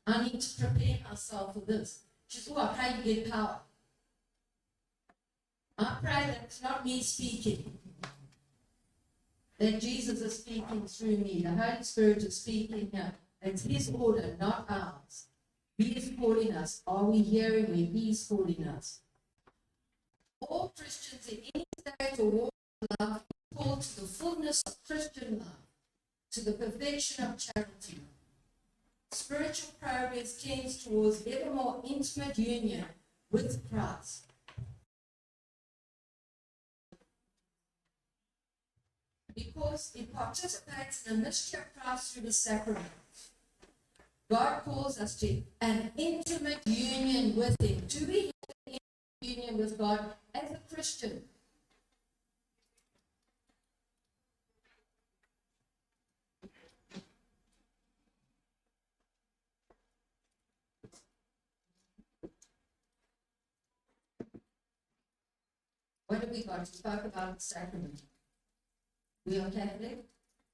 I need to prepare myself for this. She says, I pray you get power. I pray that it's not me speaking, that Jesus is speaking through me. The Holy Spirit is speaking here. It's His order, not ours. He is calling us. Are we hearing when He's calling us? All Christians in any state or walk of life are called to the fullness of Christian life, to the perfection of charity. Spiritual progress tends towards ever more intimate union with Christ. Because it participates in the mystery of Christ through the sacrament. God calls us to an intimate union with Him. Do we have an intimate union with God as a Christian? What have we got? We spoke about the sacrament. We are Catholic.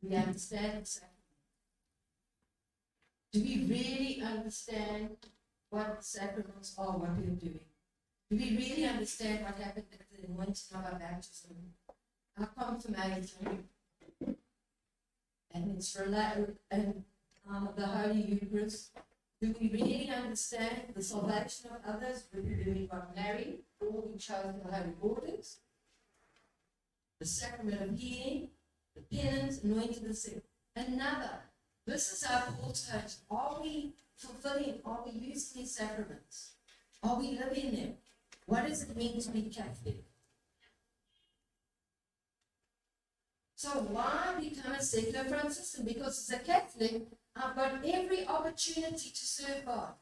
We understand the sacrament. Do we really understand what the sacraments are, what we are doing? Do we really understand what happened at the anointing of our baptism, our confirmation, and it's and the Holy Eucharist? Do we really understand the salvation of others, whether we got married or we chose the Holy Orders, the sacrament of healing, the penance, anointing the sick? This is our call to action. Are we fulfilling, are we using these sacraments? Are we living them? What does it mean to be Catholic? So why become a secular Franciscan? Because as a Catholic, I've got every opportunity to serve God.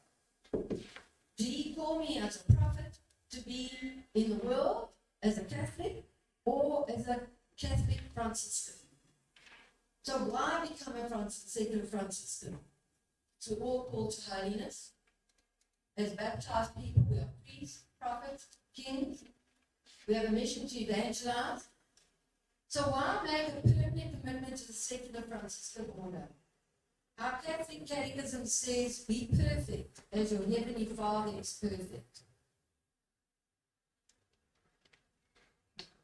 Did He call me as a prophet to be in the world as a Catholic or as a Catholic Franciscan? So why become a secular Franciscan? So we're all called to holiness. As baptized people, we are priests, prophets, kings. We have a mission to evangelize. So why make a permanent commitment to the secular Franciscan order? Our Catholic Catechism says, be perfect as your Heavenly Father is perfect.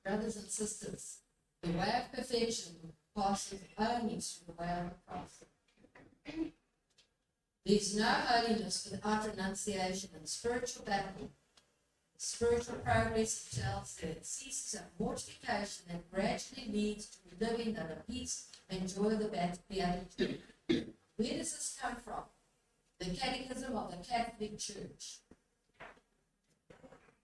Brothers and sisters, the way of perfection passes only through the way of the cross. There's no holiness without renunciation and spiritual battle. Spiritual progress tells that it ceases at mortification and gradually leads to living under peace and joy of the beatitude. Where does this come from? The Catechism of the Catholic Church.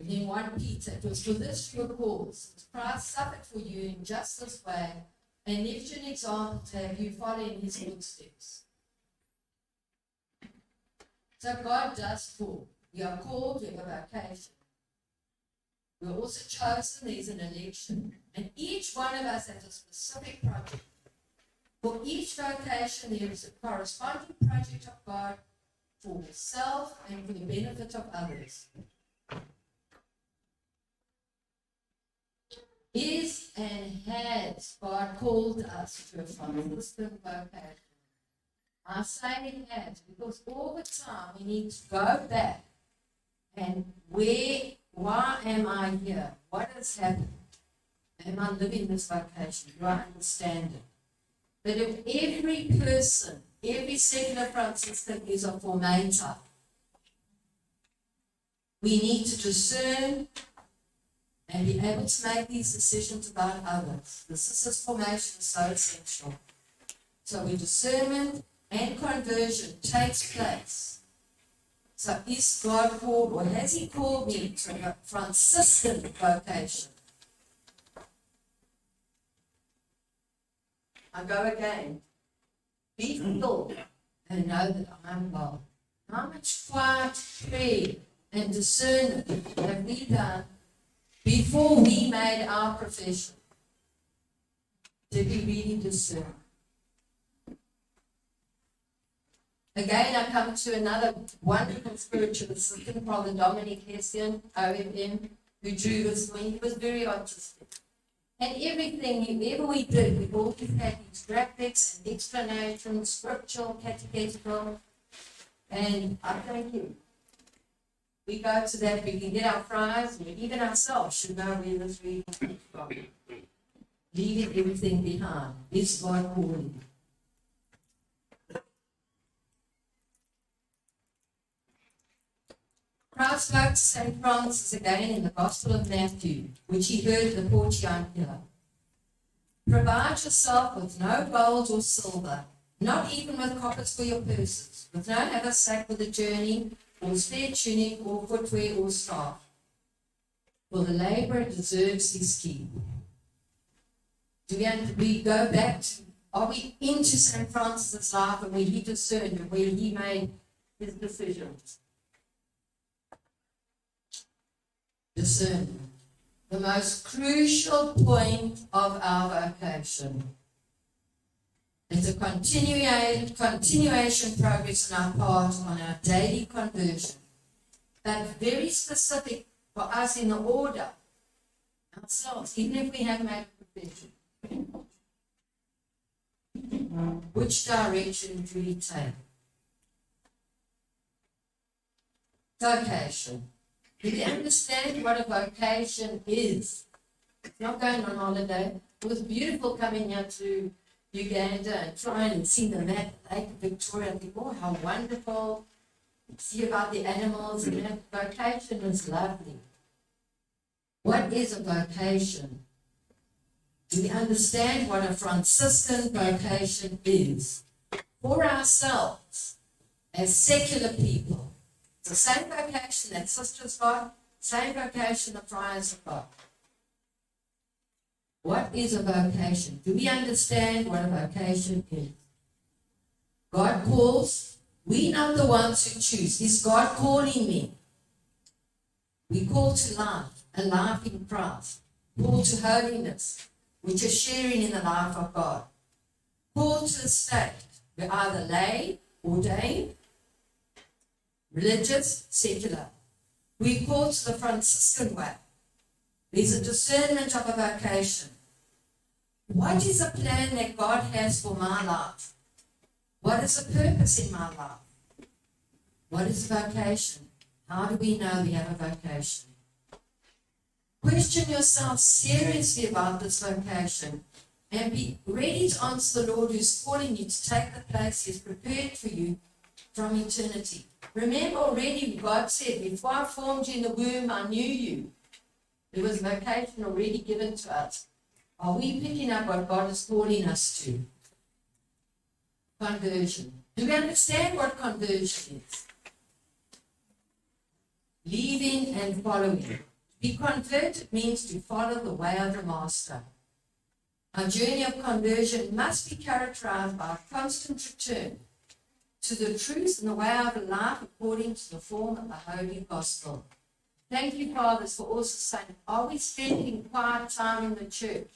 In 1 Peter, it was for this you were called, since Christ suffered for you in just this way, and left you an example to have you follow in His footsteps. So God does call. We are called, we have a vocation. We're also chosen, there's an election. And each one of us has a specific project. For each vocation, there is a corresponding project of God for self and for the benefit of others. Is and has God called us to a Franciscan vocation? I say He has because all the time we need to go back and why am I here? What has happened? Am I living this vocation? Do I understand it? But if every person, every secular Franciscan is a formator, we need to discern and be able to make these decisions about others. This formation is so essential. So when discernment and conversion takes place. So is God called, or has He called me to a Franciscan vocation? I go again. Be still and know that I am God. How much quiet prayer and discernment have we done before we made our profession? Did we really discern? Again, I come to another wonderful spiritual assistant, Father Dominic Hessian, OFM, who drew this when he was very artistic. And everything, whatever we did, we always had these graphics and explanations, scriptural, catechetical. And I thank you. We go to that, we can get our fries, and even ourselves should know where this really comes from. Leaving everything behind. Is God calling? Christ spoke to St. Francis again in the Gospel of Matthew, which he heard at the courtyard pillar. Provide yourself with no gold or silver, not even with coppers for your purses, with no haversack for the journey, or spare tunic, or footwear, or staff. For the labourer deserves his keep. Do we go back to, are we into St. Francis' life and where he discerned and where he made his decisions? Discernment. The most crucial point of our vocation. It's a continuation progress on our part on our daily conversion, but very specific for us in the order ourselves, even if we have made a profession. Which direction do we take? Vocation. Do we understand what a vocation is? It's not going on holiday. It was beautiful coming here to Uganda and trying and see the map, Lake Victoria, and think, oh, how wonderful. See about the animals, and that vocation is lovely. What is a vocation? Do we understand what a Franciscan vocation is? For ourselves, as secular people, it's the same vocation that sisters got, same vocation the friars have got. What is a vocation? Do we understand what a vocation is? God calls. We're not the ones who choose. Is God calling me? We call to life, a life in Christ. Call to holiness, which is sharing in the life of God. Call to the state. We're either lay, ordained, religious, secular. We call to the Franciscan way. There's a discernment of a vocation. What is a plan that God has for my life? What is the purpose in my life? What is vocation? How do we know we have a vocation? Question yourself seriously about this vocation and be ready to answer the Lord who's calling you to take the place He has prepared for you from eternity. Remember already God said, before I formed you in the womb, I knew you. There was a vocation already given to us. Are we picking up what God is calling us to? Conversion. Do we understand what conversion is? Leaving and following. To be converted means to follow the way of the Master. Our journey of conversion must be characterized by a constant return to the truth and the way of life according to the form of the Holy Gospel. Thank you, fathers, for also saying, are we spending quiet time in the church?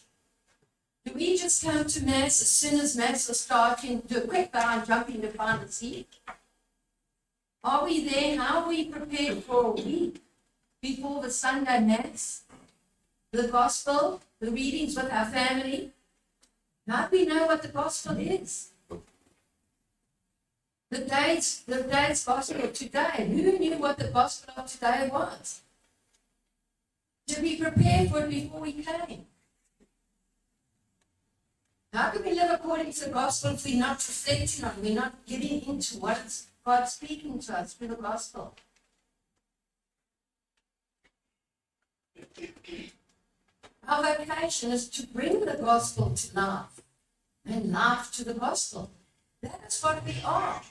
Do we just come to Mass as soon as Mass is starting, do a quick bow and jump in to find a seat? Are we there? How are we prepared for a week before the Sunday Mass? The Gospel, the readings with our family? How do we know what the Gospel is? The day's Gospel today. Who knew what the Gospel of today was? Did we prepare for it before we came? How do we live according to the Gospel if we're not reflecting on it? We're not getting into what is God speaking to us through the Gospel? Our vocation is to bring the Gospel to life and life to the Gospel. That is what we are.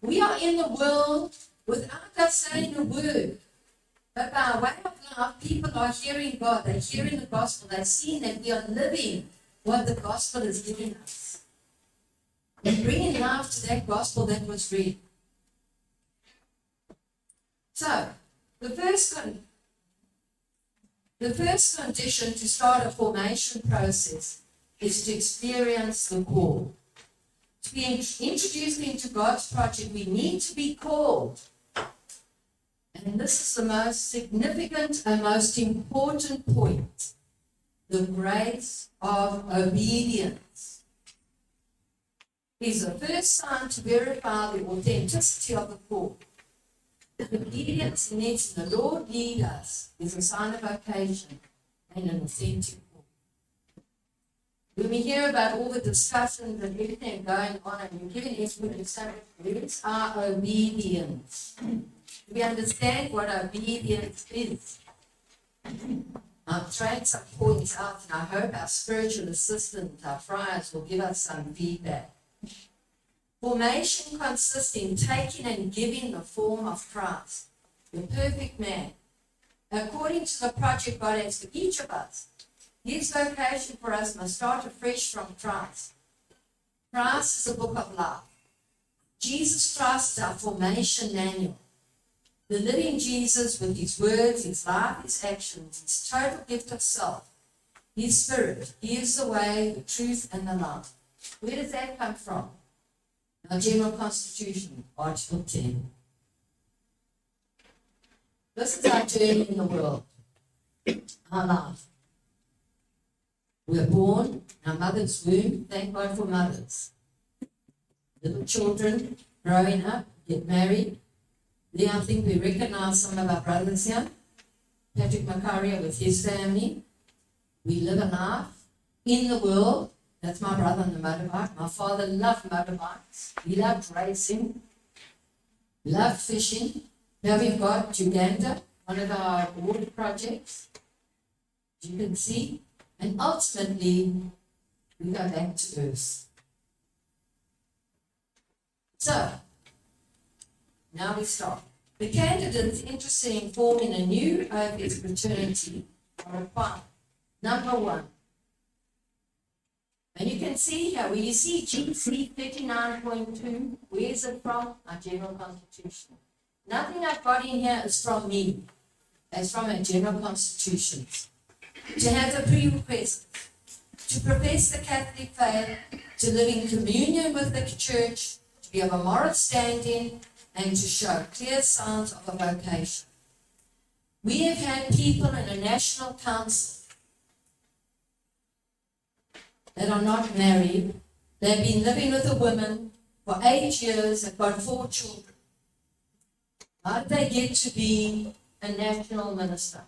We are in the world without us saying a word. But by way of life, people are hearing God. They're hearing the Gospel. They're seeing that we are living what the Gospel is giving us. And bringing life to that Gospel that was read. So, the first condition to start a formation process is to experience the call. To be introduced into God's project, we need to be called. And this is the most significant and most important point. The grace of obedience. is the first sign to verify the authenticity of the call. Obedience in letting the Lord lead us is a sign of vocation and an authentic call. When we hear about all the discussions and everything going on, and you're giving input in so much, where's our obedience? We understand what obedience is. I've thrown some points out, and I hope our spiritual assistants, our friars, will give us some feedback. Formation consists in taking and giving the form of Christ, the perfect man. According to the project God has for each of us, His vocation for us must start afresh from Christ. Christ is the book of life. Jesus Christ is our formation manual. The living Jesus with His words, His life, His actions, His total gift of self, His Spirit. He is the way, the truth, and the life. Where does that come from? Our General Constitution, Article 10. This is our journey in the world, our life. We're born in our mother's womb. Thank God for mothers. Little children growing up, get married. Then I think we recognize some of our brothers here. Patrick Macaria with his family. We live a life in the world. That's my brother on the motorbike. My father loved motorbikes. He loved racing. Loved fishing. Now we've got Uganda, one of our water projects. As you can see. And ultimately, we go back to earth. So, now we start. The candidates interested in forming a new OFS fraternity are required. Number one. And you can see here, where you see GC 39.2, where is it from? Our General Constitution. Nothing I've got in here is from me. It's from our General Constitutions. To have the prerequisites, to profess the Catholic faith, to live in communion with the Church, to be of a moral standing, and to show clear signs of a vocation. We have had people in a national council that are not married. They've been living with a woman for 8 years, have got 4 children. How did they get to be a national minister?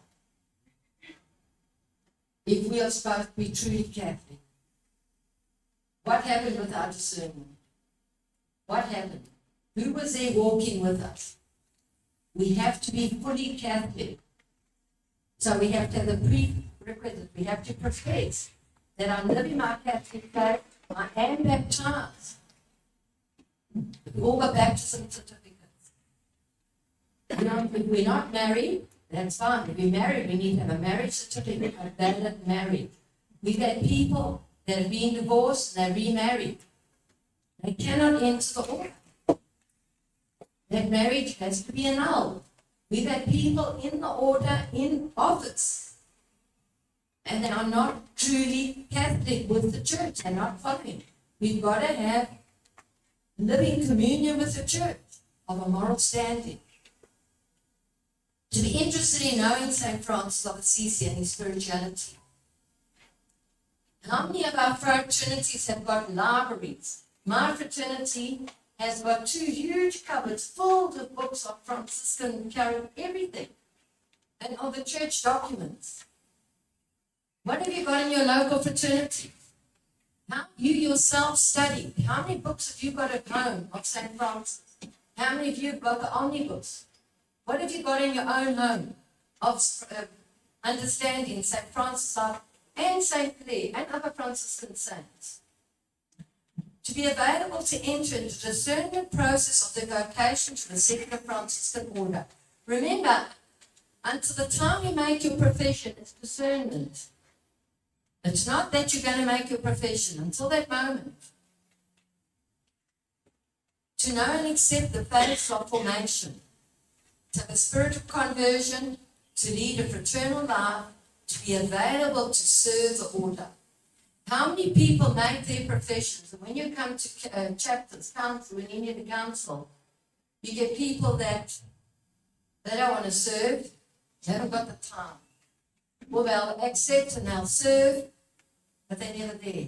If we are supposed to be truly Catholic, what happened with our discernment? What happened? Who was there walking with us? We have to be fully Catholic. So we have to have the prerequisite. We have to profess that I'm living my Catholic faith. I am baptized. We all got baptism certificates. If we're not married, that's fine. If we're married, we need to have a marriage certificate of valid marriage. We've had people that have been divorced and they're remarried. They cannot enter the order. That marriage has to be annulled. We've had people in the order, in office, and they are not truly Catholic with the Church. They're not following. We've got to have living communion with the Church of a moral standing. To be interested in knowing St. Francis of Assisi and his spirituality. How many of our fraternities have got libraries? My fraternity has got 2 huge cupboards filled with books of Franciscan carol, everything, and of the church documents. What have you got in your local fraternity? How you yourself study? How many books have you got at home of St. Francis? How many of you have got the omnibus? What have you got in your own home of understanding St. Francis and St. Clare and other Franciscan saints? To be available to enter into the discernment process of the vocation to the secular Franciscan order. Remember, until the time you make your profession, it's discernment. It's not that you're going to make your profession until that moment. To know and accept the phase of formation, to have a spirit of conversion, to lead a fraternal life, to be available to serve the order. How many people make their professions? And when you come to chapters, council, when you need a council, you get people that they don't want to serve, they haven't got the time. Well, they'll accept and they'll serve, but they're never there.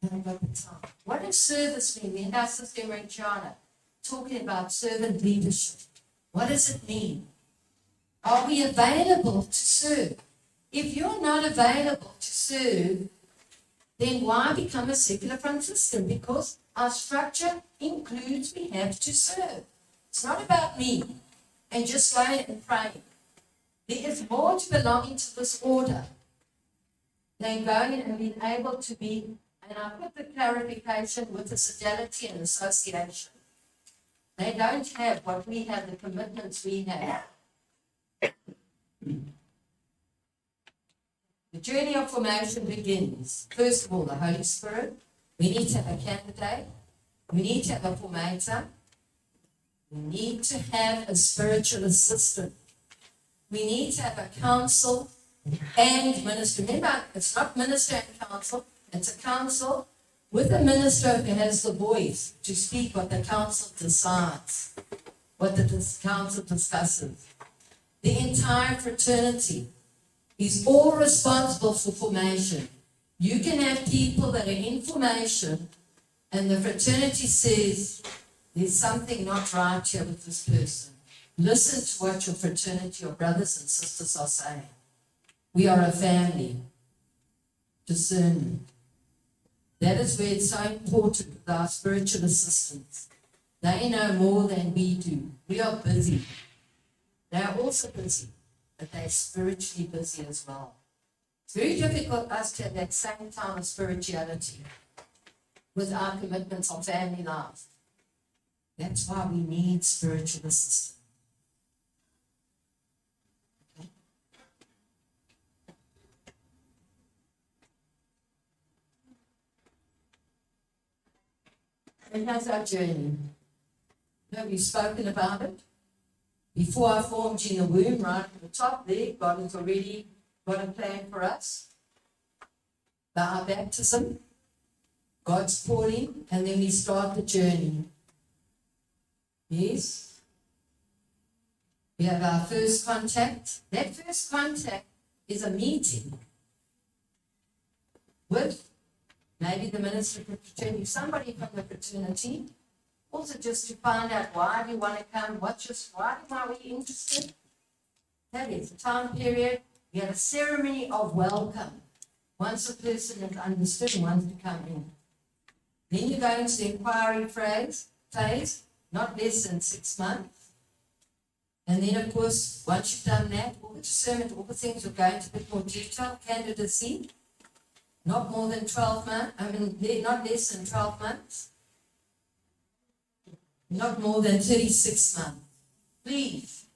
haven't got the time. What does service mean? We had our sister in China talking about servant leadership. What does it mean? Are we available to serve? If you're not available to serve, then why become a secular Franciscan? Because our structure includes we have to serve. It's not about me and just going and praying. There is more to belonging to this order than going and being able to be, and I put the clarification with the fidelity and association. They don't have what we have, the commitments we have. The journey of formation begins, first of all, the Holy Spirit. We need to have a candidate. We need to have a formator. We need to have a spiritual assistant. We need to have a council and minister. Remember, it's not minister and council. It's a council with a minister who has the voice to speak what the council decides, what the council discusses. The entire fraternity is all responsible for formation. You can have people that are in formation and the fraternity says there's something not right here with this person. Listen to what your fraternity, your brothers and sisters are saying. We are a family. Discernment. That is where it's so important with our spiritual assistants. They know more than we do. We are busy. They are also busy, but they're spiritually busy as well. It's very difficult for us to have that same time of spirituality with our commitments on family life. That's why we need spiritual assistance. Okay. And how's our journey? Have we spoken about it? Before I formed you in the womb, right at the top there, God has already got a plan for us. By our baptism, God's calling, and then we start the journey. Yes? We have our first contact. That first contact is a meeting with maybe the minister of the fraternity, somebody from the fraternity, also just to find out why do you want to come, why are we interested? That is a time period. We have a ceremony of welcome. Once a person has understood and wants to come in. Then you go into the inquiry phase, not less than 6 months. And then, of course, once you've done that, all the discernment, all the things will go into a bit more detail. Candidacy, not more than 12 months, not less than 12 months. Not more than 36 months. Please,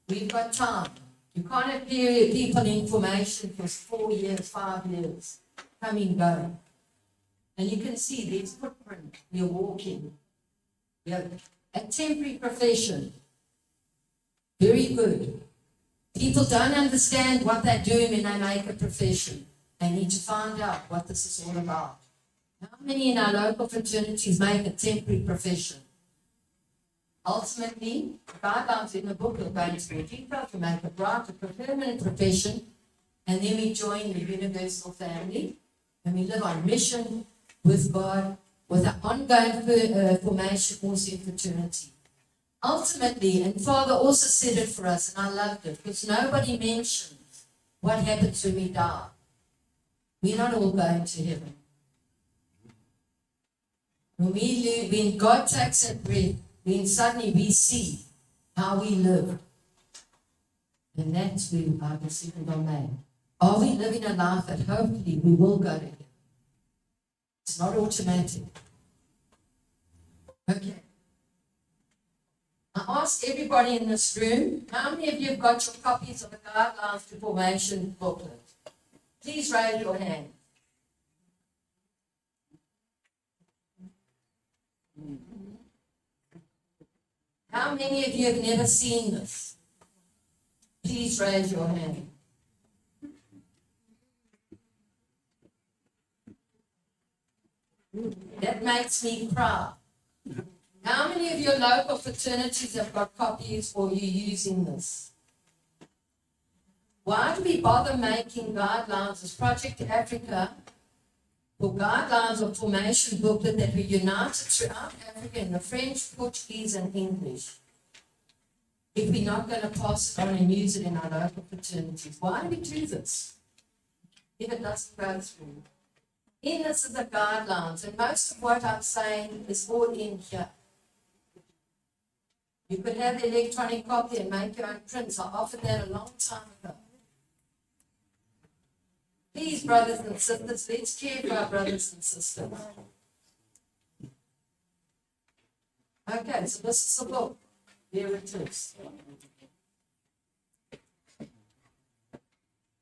we've got time. You can't have people in formation for 4 years, 5 years, coming, going. And you can see there's footprint. We're walking. We have a temporary profession. Very good. People don't understand what they're doing when they make a profession. They need to find out what this is all about. How many in our local fraternities make a temporary profession? Ultimately, the guidelines in the book will go into more detail to make it right, a permanent profession, and then we join the universal family, and we live on mission with God, with an ongoing formation also in fraternity. Ultimately, and Father also said it for us, and I loved it, because nobody mentions what happens when we die. We're not all going to heaven. When God takes a breath, then suddenly we see how we live. And that's when our decisions are made. Are we living a life that hopefully we will go to heaven? It's not automatic. Okay. I ask everybody in this room, how many of you have got your copies of the Guidelines to Formation booklet? Please raise your hand. How many of you have never seen this? Please raise your hand. That makes me proud. How many of your local fraternities have got copies or you're using this? Why do we bother making guidelines as Project Africa for guidelines of formation booklet that were united throughout Africa in the French, Portuguese, and English. If we're not going to pass it on and use it in our local fraternities, why do we do this? If it doesn't go through. In this is the guidelines, and most of what I'm saying is all in here. You could have the electronic copy and make your own prints. I offered that a long time ago. Please, brothers and sisters, let's care for our brothers and sisters. Okay, so this is the book. There it is.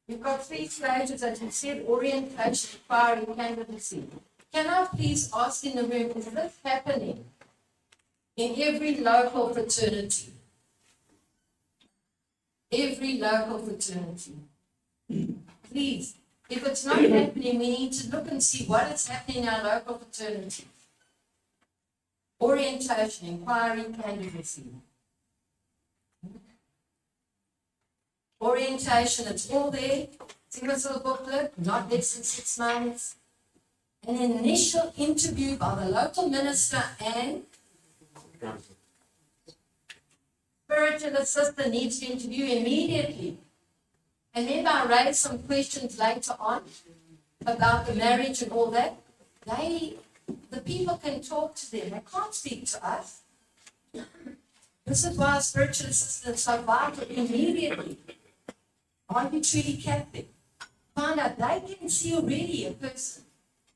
We've got 3 stages, as we said: orientation, inquiry, candidacy. Can I please ask in the room, is this happening in every local fraternity? Every local fraternity. Please, if it's not happening, we need to look and see what is happening in our local fraternity. Orientation, inquiry, candidacy. Orientation, it's all there. Give us a booklet, not less than 6 months. An initial interview by the local minister and spiritual assistant needs to interview immediately. And then I raise some questions later on about the marriage and all that. The people can talk to them. They can't speak to us. This is why spiritual assistants are vital immediately. Are you truly Catholic? Find out. They can see already a person,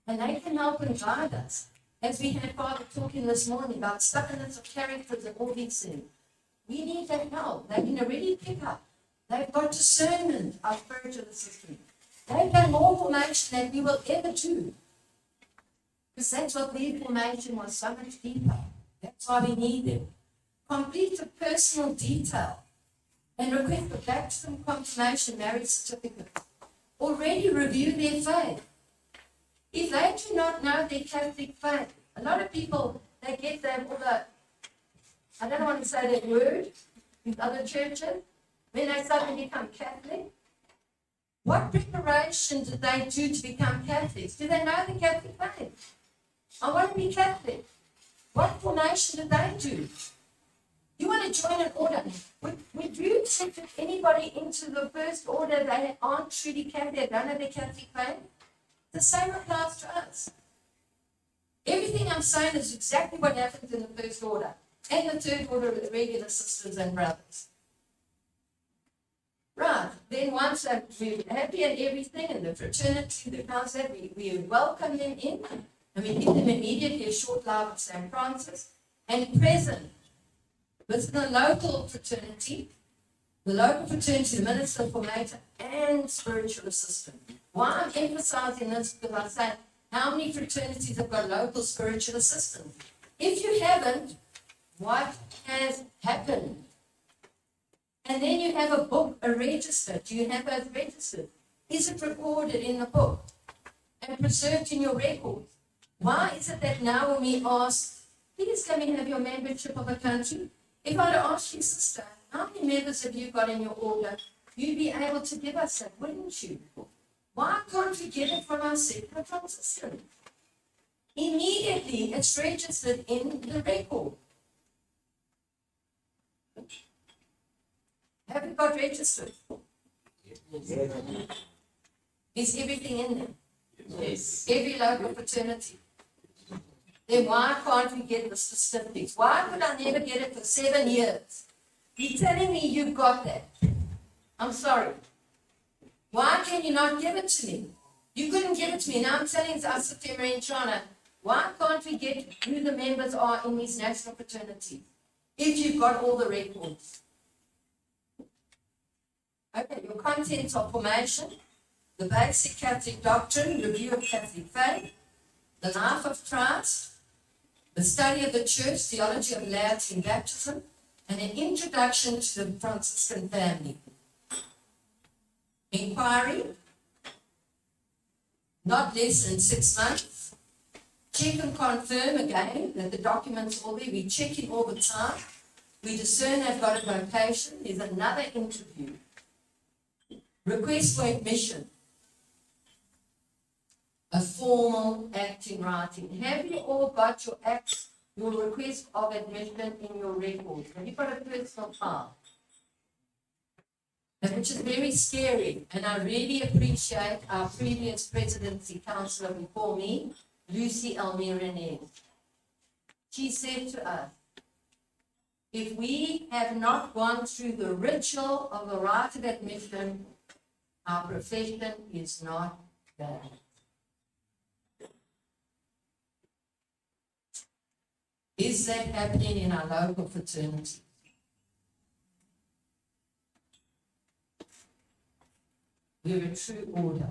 and they can help and guide us. As we had Father talking this morning about stubbornness of characters and all these things. We need that help. They can already pick up. They've got discernment, our spiritual assistants. They've done more formation than we will ever do. Because that's what their formation was, so much deeper. That's why we need them. Complete a personal detail and request a baptism, confirmation, marriage certificate. Already review their faith. If they do not know their Catholic faith, a lot of people, they get that all the, I don't want to say that word, with other churches, when they suddenly become Catholic. What preparation did they do to become Catholics? Do they know the Catholic faith? I want to be Catholic. What formation did they do? You want to join an order? Would you accept anybody into the first order that aren't truly Catholic, they don't have their Catholic faith? The same applies to us. Everything I'm saying is exactly what happens in the first order and the third order with regular sisters and brothers. Right, then once we're happy and everything, and the fraternity, the council, we welcome them in, and we give them immediately a short life of St. Francis, and present within the local fraternity, the minister, formator, and spiritual assistant. Why I'm emphasizing this, because I say, how many fraternities have got local spiritual assistants? If you haven't, what has happened? And then you have a book, a register. Do you have those registered? Is it recorded in the book and preserved in your records? Why is it that now when we ask, please come and have your membership of a country? If I were to ask you, sister, how many members have you got in your order? You'd be able to give us that, wouldn't you? Why can't we get it from our secular Franciscan? Immediately, it's registered in the record. Have you got registered? Yes. Is everything in there? Yes. Every local fraternity. Then why can't we get the statistics? Why could I never get it for 7 years? You're telling me you've got that. I'm sorry. Why can you not give it to me? You couldn't give it to me. Now I'm telling us, September in China, why can't we get who the members are in these national fraternities if you've got all the records? Okay, your contents are formation, the basic Catholic doctrine, review of Catholic faith, the life of Christ, the study of the church, theology of laity and baptism, and an introduction to the Franciscan family. Inquiry, not less than 6 months. Check and confirm again that the documents are all there. We check it all the time. We discern they've got a vocation. There's another interview. Request for admission. a formal act in writing. Have you all got your acts, your request of admission in your records? Have you got a personal file? Which is very scary, and I really appreciate our previous presidency councillor before me, Lucy Almiranez. She said to us, if we have not gone through the ritual of the right of admission, our profession is not bad. Is that happening in our local fraternity? We're a true order.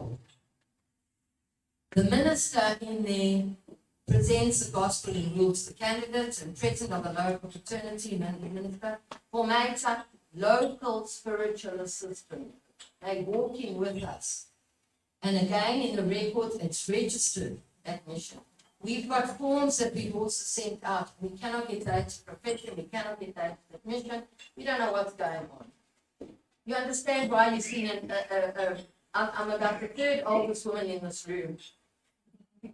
The minister in there presents the gospel and rules the candidates and president of the local fraternity, minister, formator, local spiritual assistant. They're walking with us. And again, in the records, it's registered admission. We've got forms that we've also sent out. We cannot get that to profession, we cannot get that to admission. We don't know what's going on. You understand why you've seen I'm about the third oldest woman in this room.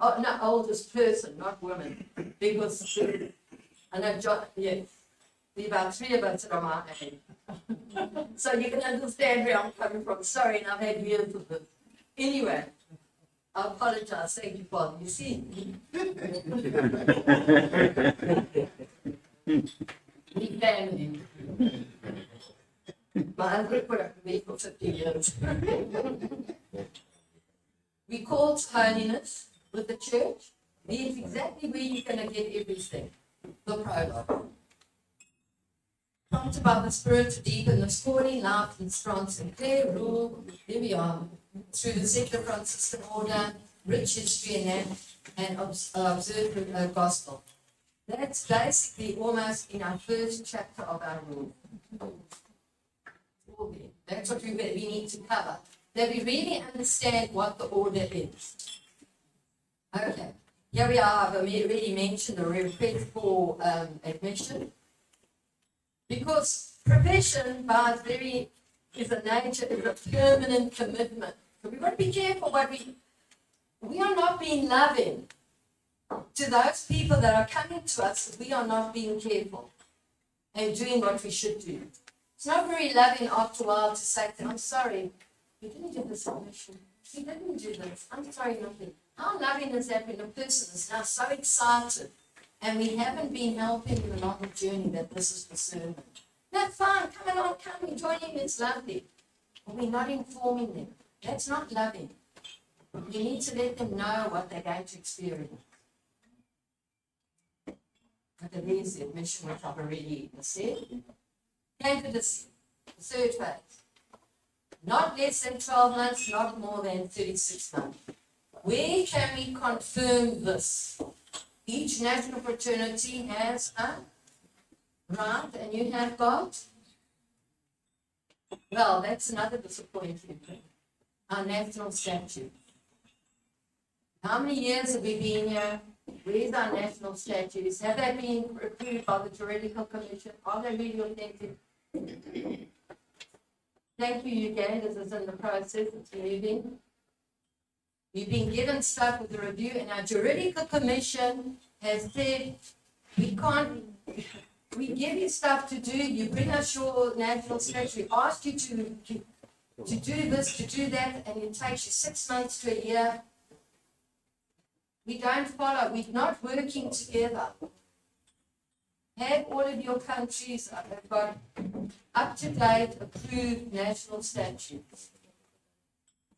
Oh, not oldest person, not woman. Because I know John, yes, there are about three of us that are my age. So you can understand where I'm coming from. Sorry, and I've had years of this. Anyway, I apologize. Thank you, Father. You see? We family. My husband put up with me for 50 years. We call to holiness with the church. It's exactly where you're going to get everything. The prologue. Prompted by the Spirit to deepen the calling, life, and strong Sinclair rule. Here we are. Through the secular Franciscan order, rich history and observed gospel. That's basically almost in our first chapter of our rule. That's what we need to cover. That we really understand what the order is. Okay. Here we are. I've already mentioned the request for admission. Because profession, by its very is a nature, is a permanent commitment. So we've got to be careful what we are not being loving to those people that are coming to us. We are not being careful and doing what we should do. It's not very loving after a while to say to them, I'm sorry, you didn't do this admission. You didn't do this. I'm sorry, nothing. How loving is that when a person is now so excited and we haven't been helping them along the journey that this is the sermon? That's fine, come along, come, join him, it's lovely. But we're not informing them. That's not loving. We need to let them know what they're going to experience. But there's the admission, which I've already said. Candidacy, the third phase. Not less than 12 months, not more than 36 months. Where can we confirm this? Each national fraternity has a right, and you have got? Well, that's another disappointing thing. Our national statute. How many years have we been here? Where's our national statutes? Have they been approved by the Juridical Commission? Are they really authentic? Thank you, Uganda. This is in the process. It's moving. We've been given stuff with the review, and our Juridical Commission has said we give you stuff to do, you bring us your national statute, we ask you to do this, to do that, and it takes you 6 months to a year. We don't follow, we're not working together. Have all of your countries have got up-to-date, approved national statutes.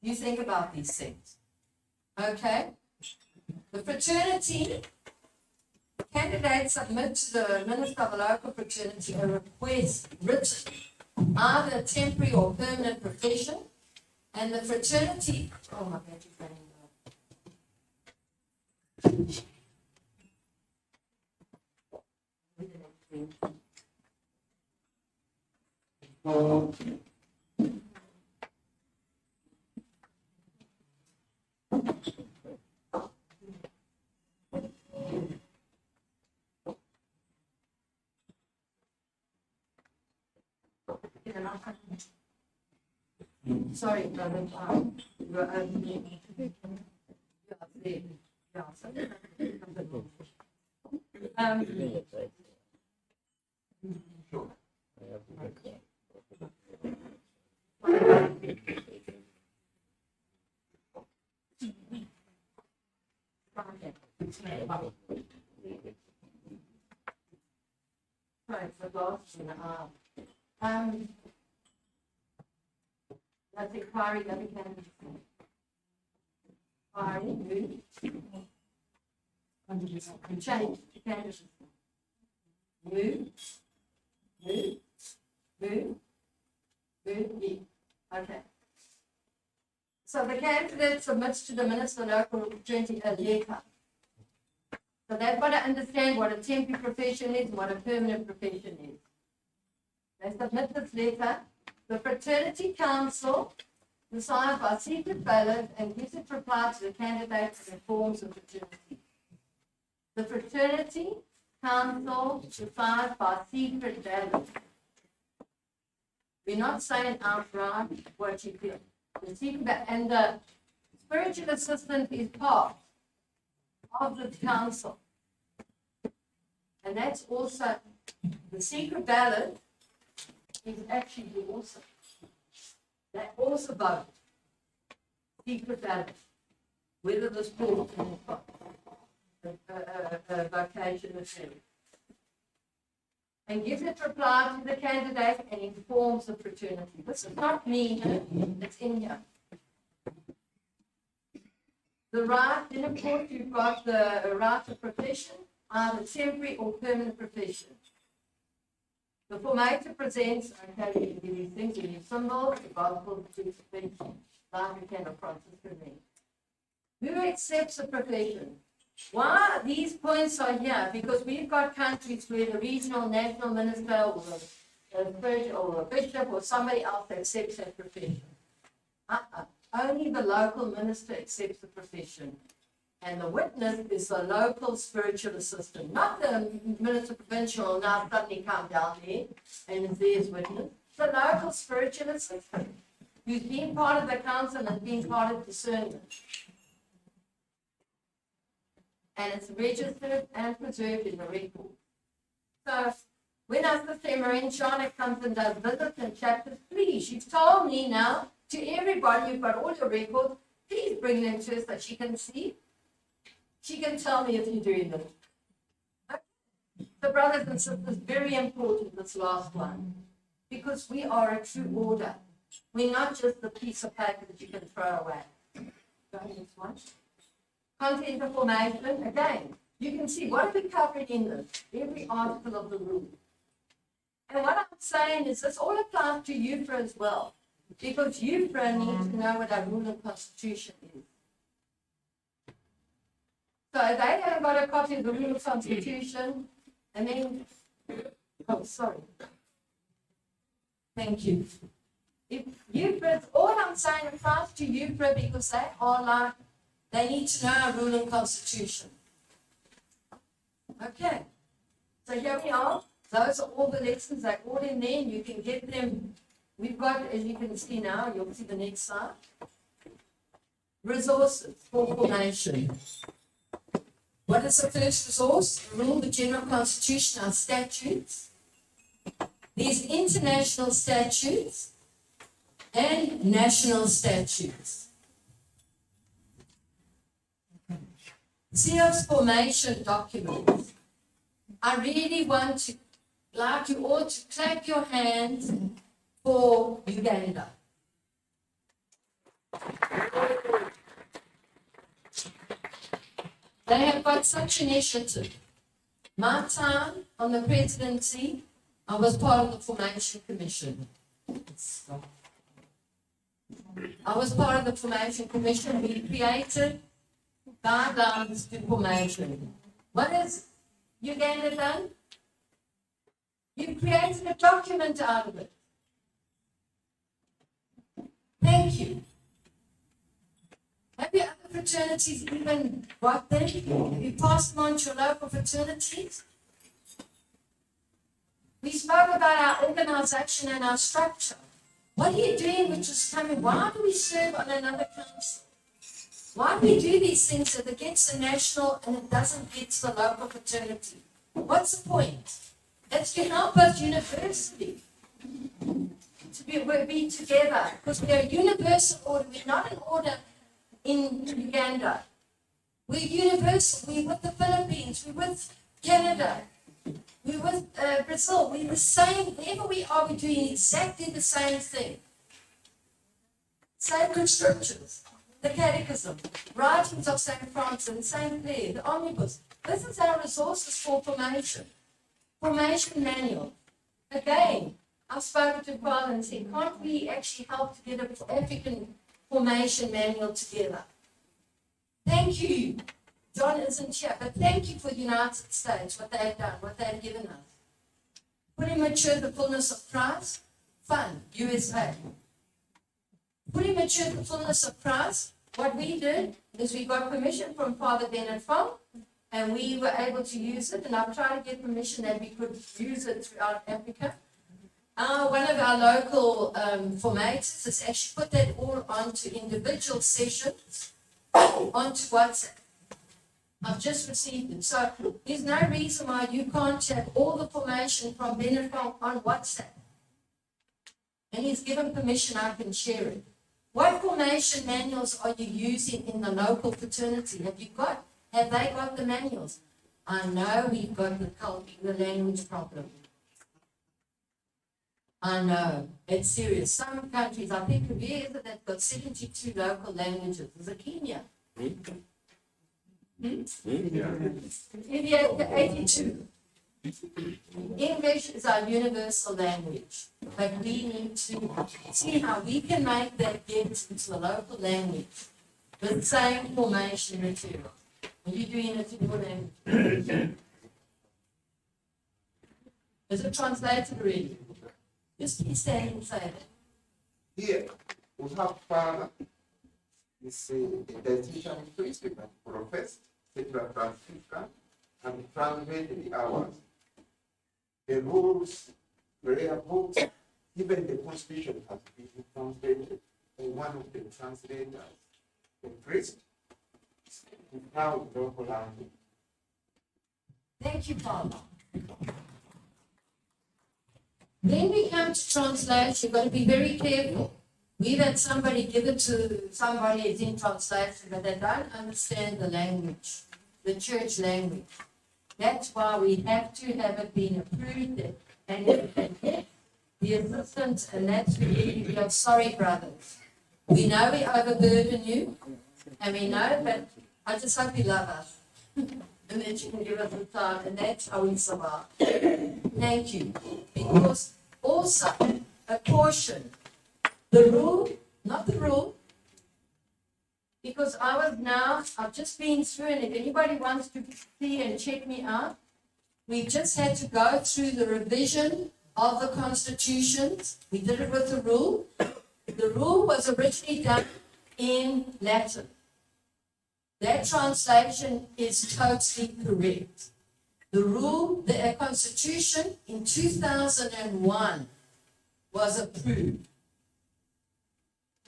You think about these things. Okay? The fraternity candidates submit to the minister of the local fraternity a request written, either a temporary or permanent profession, and the fraternity. Oh, my battery's running low. Sorry, brother. You are opening. Right, the glasses in the arm. That's inquiry, the other candidate. Inquiry, move. Change the candidate. Move. Okay. So the candidate submits to the Minister Local Opportunity a letter. So they've got to understand what a temporary profession is and what a permanent profession is. They submit this letter. The Fraternity Council decides by secret ballot and gives it reply to the candidates and informs the fraternity. The Fraternity Council decides by secret ballot. We're not saying outright what you feel. The secret ballot, and the spiritual assistant is part of the council. And that's also, the secret ballot is actually also, they also vote, secret ballot, whether the sport can vocation is there. And gives it reply to the candidate and informs the fraternity. This is not me, it's in here. The right, then of course you've got the right of profession, either temporary or permanent profession. The formator presents, okay, you can give these things, you need symbols, the gospel, the crucifixion, like we can of Franciscan men. Who accepts the profession? Why these points are here? Because we've got countries where the regional, national minister or a bishop or somebody else accepts that profession. Only the local minister accepts the profession. And the witness is the local spiritual assistant, not the minister provincial now suddenly come down there and is there as witness. The local spiritual assistant who's been part of the council and been part of discernment. And it's registered and preserved in the record. So when our sister Marianne comes and does visits and chapters, please, you've told me now to everybody, you've got all your records, please bring them to us so she can see. She can tell me if you're doing it. Okay. So brothers and sisters, very important this last one, because we are a true order. We're not just a piece of paper that you can throw away. Go next one. Content information, again, you can see what are we covering in this, every article of the rule. And what I'm saying is this all applies to UFRA as well, because UFRA needs to know what our rule and constitution is. So if they haven't got a copy of the rule and constitution, and then, oh, sorry. Thank you. If UFRA, all I'm saying applies to UFRA because they are like, they need to know our rule and constitution. Okay. So here we are. Those are all the lessons. They're all in there. And you can get them. We've got, as you can see now, you'll see the next slide. Resources for formation. What is the first resource? The rule, the general constitution, our statutes. There's international statutes and national statutes. CEO's formation documents. I really want to, like you all, to clap your hands for Uganda. They have got such initiative. My time on the presidency, I was part of the Formation Commission. I was part of the Formation Commission. We created guidelines to formation. What has Uganda done? You created a document out of it. Thank you. Have your other fraternities even got them? Have you passed them on to your local fraternities? We spoke about our organization and our structure. What are you doing which is coming? Why do we serve on another council? Why do we do these things that it gets the national and it doesn't get the local fraternity? What's the point? That's to help us universally to be together, because we are a universal order. We're not an order in Uganda. We're universal. We're with the Philippines. We're with Canada. We're with Brazil. We're the same. Wherever we are, we're doing exactly the same thing. Sacred scriptures, the catechism, writings of St. Francis and St. Clare, the omnibus. This is our resources for formation. Formation manual. Again, I've spoken to Father and said, can't we actually help to get an African formation manual together? Thank you. John isn't here, but thank you for the United States, what they've done, what they've given us. Fully mature the fullness of Christ, fund, USA. Fully mature the fullness of Christ. What we did is we got permission from Father Bernard Fong, and we were able to use it, and I've tried to get permission that we could use it throughout Africa. One of our local formators has actually put that all onto individual sessions, onto WhatsApp. I've just received it. So there's no reason why you can't have all the formation from Bernard Fong on WhatsApp. And he's given permission, I can share it. What formation manuals are you using in the local fraternity? Have they got the manuals? I know we've got the language problem. I know, it's serious. Some countries, I think Korea, they've got 72 local languages. Is it Kenya? India, 82. English is our universal language, but we need to see how we can make that get into the local language with the same formation material. Are you doing it in your language? Is it translated already? Just please stand and say that. Here, we have this identification statement, professed, secular Franciscan, and translated the hours. The rules, prayer books, even the Constitution has been translated by one of the translators, the priest, is now the local language. Thank you, Father. When we come to translation, you've got to be very careful. We've had somebody give it to somebody who's in translation, but they don't understand the language, the church language. That's why we have to have it being approved and the assistant, and that's really, we are sorry, brothers. We know we overburden you, and we know, but I just hope you love us. And that you can give us the time, and that's how we survive. Thank you. Because also, a caution, the rule, not the rule, because I've just been through, and if anybody wants to see and check me out, we just had to go through the revision of the constitutions. We did it with the rule. The rule was originally done in Latin. That translation is totally correct. The rule, the constitution in 2001 was approved.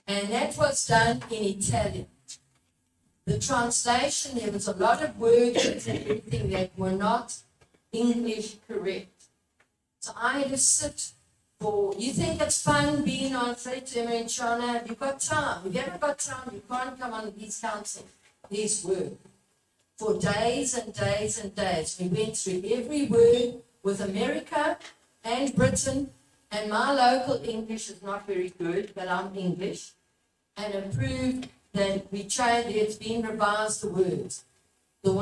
And that was done in Italian. The translation, there was a lot of words and everything that were not English correct. So I had to sit for, you think it's fun being on Fatima and Shana? Have you got time? If you haven't got time, you can't come on these counseling, these words. For days and days and days, we went through every word with America and Britain, and my local English is not very good, but I'm English, and approved that we tried, it's been revised the words. The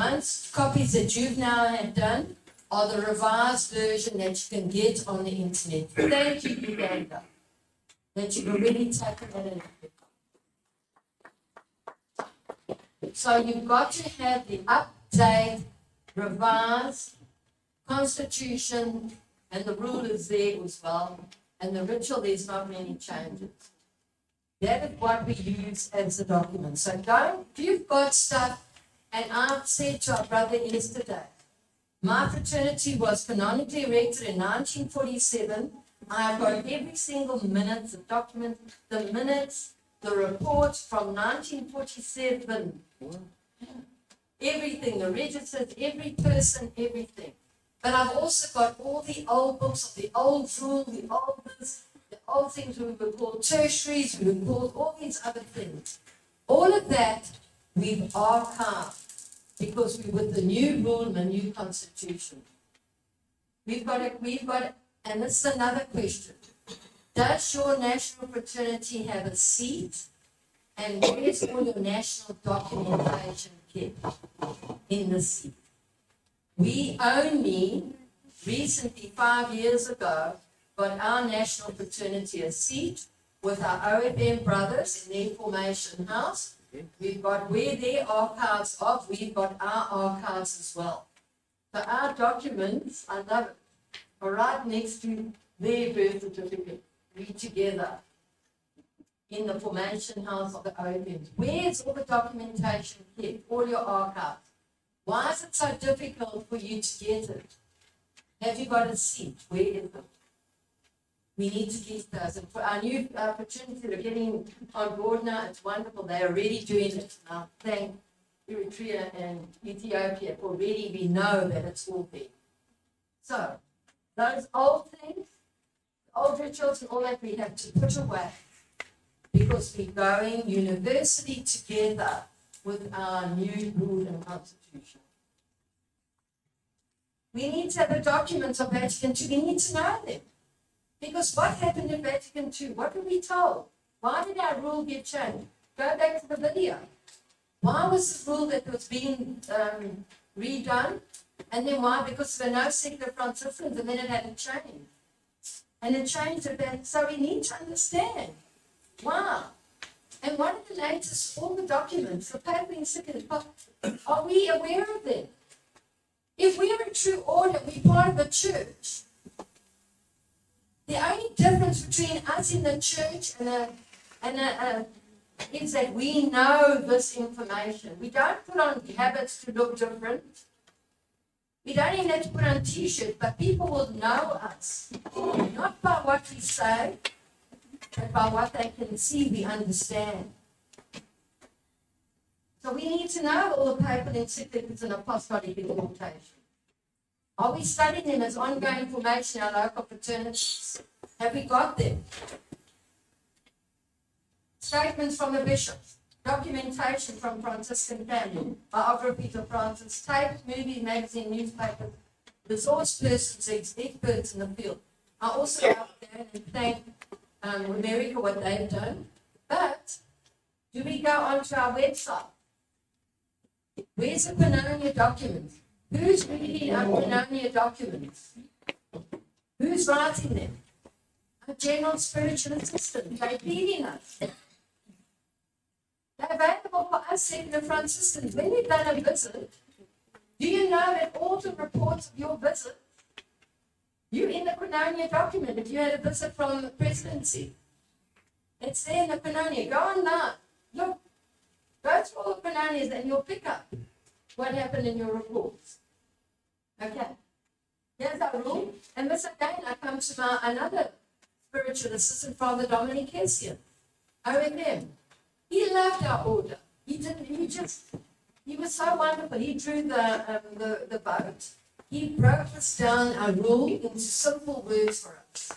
copies that you've now had done are the revised version that you can get on the internet. Thank you, Uganda, that you've already taken that in. So you've got to have the update, revised constitution, and the rule is there as well, and the ritual, there's not many changes. That is what we use as a document. So if you've got stuff, and I've said to our brother yesterday, my fraternity was canonically erected in 1947. I've got every single minute, the document, the minutes, the report from 1947, everything, the registers, every person, everything. But I've also got all the old books of the old rule, the old this, the old things we would call tertiaries, we would call all these other things. All of that we've archived because we're with the new rule and the new constitution. We've got, and this is another question. Does your national fraternity have a seat? And where is all your national documentation kept in the seat? We only recently, 5 years ago, got our national fraternity a seat with our OFM brothers in their formation house. We've got where their archives are, we've got our archives as well. So our documents, I love it, are right next to their birth certificate. We together in the formation house of the OFMs. Where's all the documentation kept, all your archives? Why is it so difficult for you to get it? Have you got a seat? Where is it? We need to get those. And for our new fraternities that are getting on board now, it's wonderful. They're already doing it. Now, thank Eritrea and Ethiopia for already we know that it's all there. So, those old things, old rituals and all that we have to put away because we're going university together with our new rule and constitution. We need to have the documents of Vatican II. We need to know them. Because what happened in Vatican II? What were we told? Why did our rule get changed? Go back to the video. Why was the rule that was being redone? And then why? Because there were no secular Franciscans, and then it had to change. And it changed a bit. So we need to understand why. And what are the latest, all the documents, the paper encyclical, are we aware of them? If we're a true order, we're part of a church. The only difference between us in the church is that we know this information. We don't put on habits to look different. We don't even have to put on t-shirts, but people will know us. Not by what we say, but by what they can see, we understand. So we need to know all the papal encyclicals and apostolic exhortation. Are we studying them as ongoing formation in our local fraternities? Have we got them? Statements from the bishops, documentation from Franciscan family, biographies of Francis, tapes, movies, magazine, newspapers, resource persons, experts in the field. I also love that and thank America what they've done. But do we go onto our website? Where's the Pannonia documents? Who's reading our Pannonia documents? Who's writing them? A general spiritual assistant. They're feeding us. They're available for us secular Franciscans. When we've done a visit, do you know that all the reports of your visit, you're in the Pannonia document if you had a visit from the presidency. It's there in the Pannonia. Go online. Look. Go through all the Pannonias and you'll pick up what happened in your reports. Okay. Here's our rule. And this again, I come to another spiritual assistant, Father Dominic Hessian, OFM. He loved our order. He was so wonderful. He drew the boat. He broke this down, our rule, into simple words for us.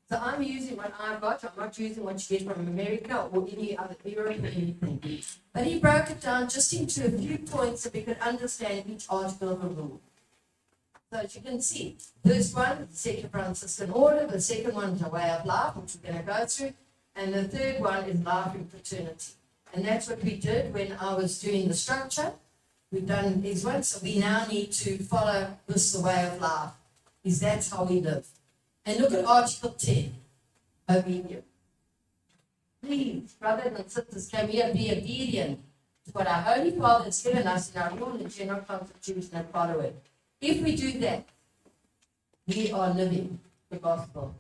So I'm using what I got. I'm not using what you get from America or any other Europe or anything. But he broke it down just into a few points so we could understand each article of a rule. So as you can see, first one, the second Franciscan order. The second one is a way of life, which we're going to go through. And the third one is life in fraternity. And that's what we did when I was doing the structure. We've done these ones, so we now need to follow this the way of life. Is that's how we live. And look at Article 10, obedience. Please, brothers and sisters, can we be obedient to what our Holy Father has given us in our rule and general constitution and follow it? If we do that, we are living the gospel.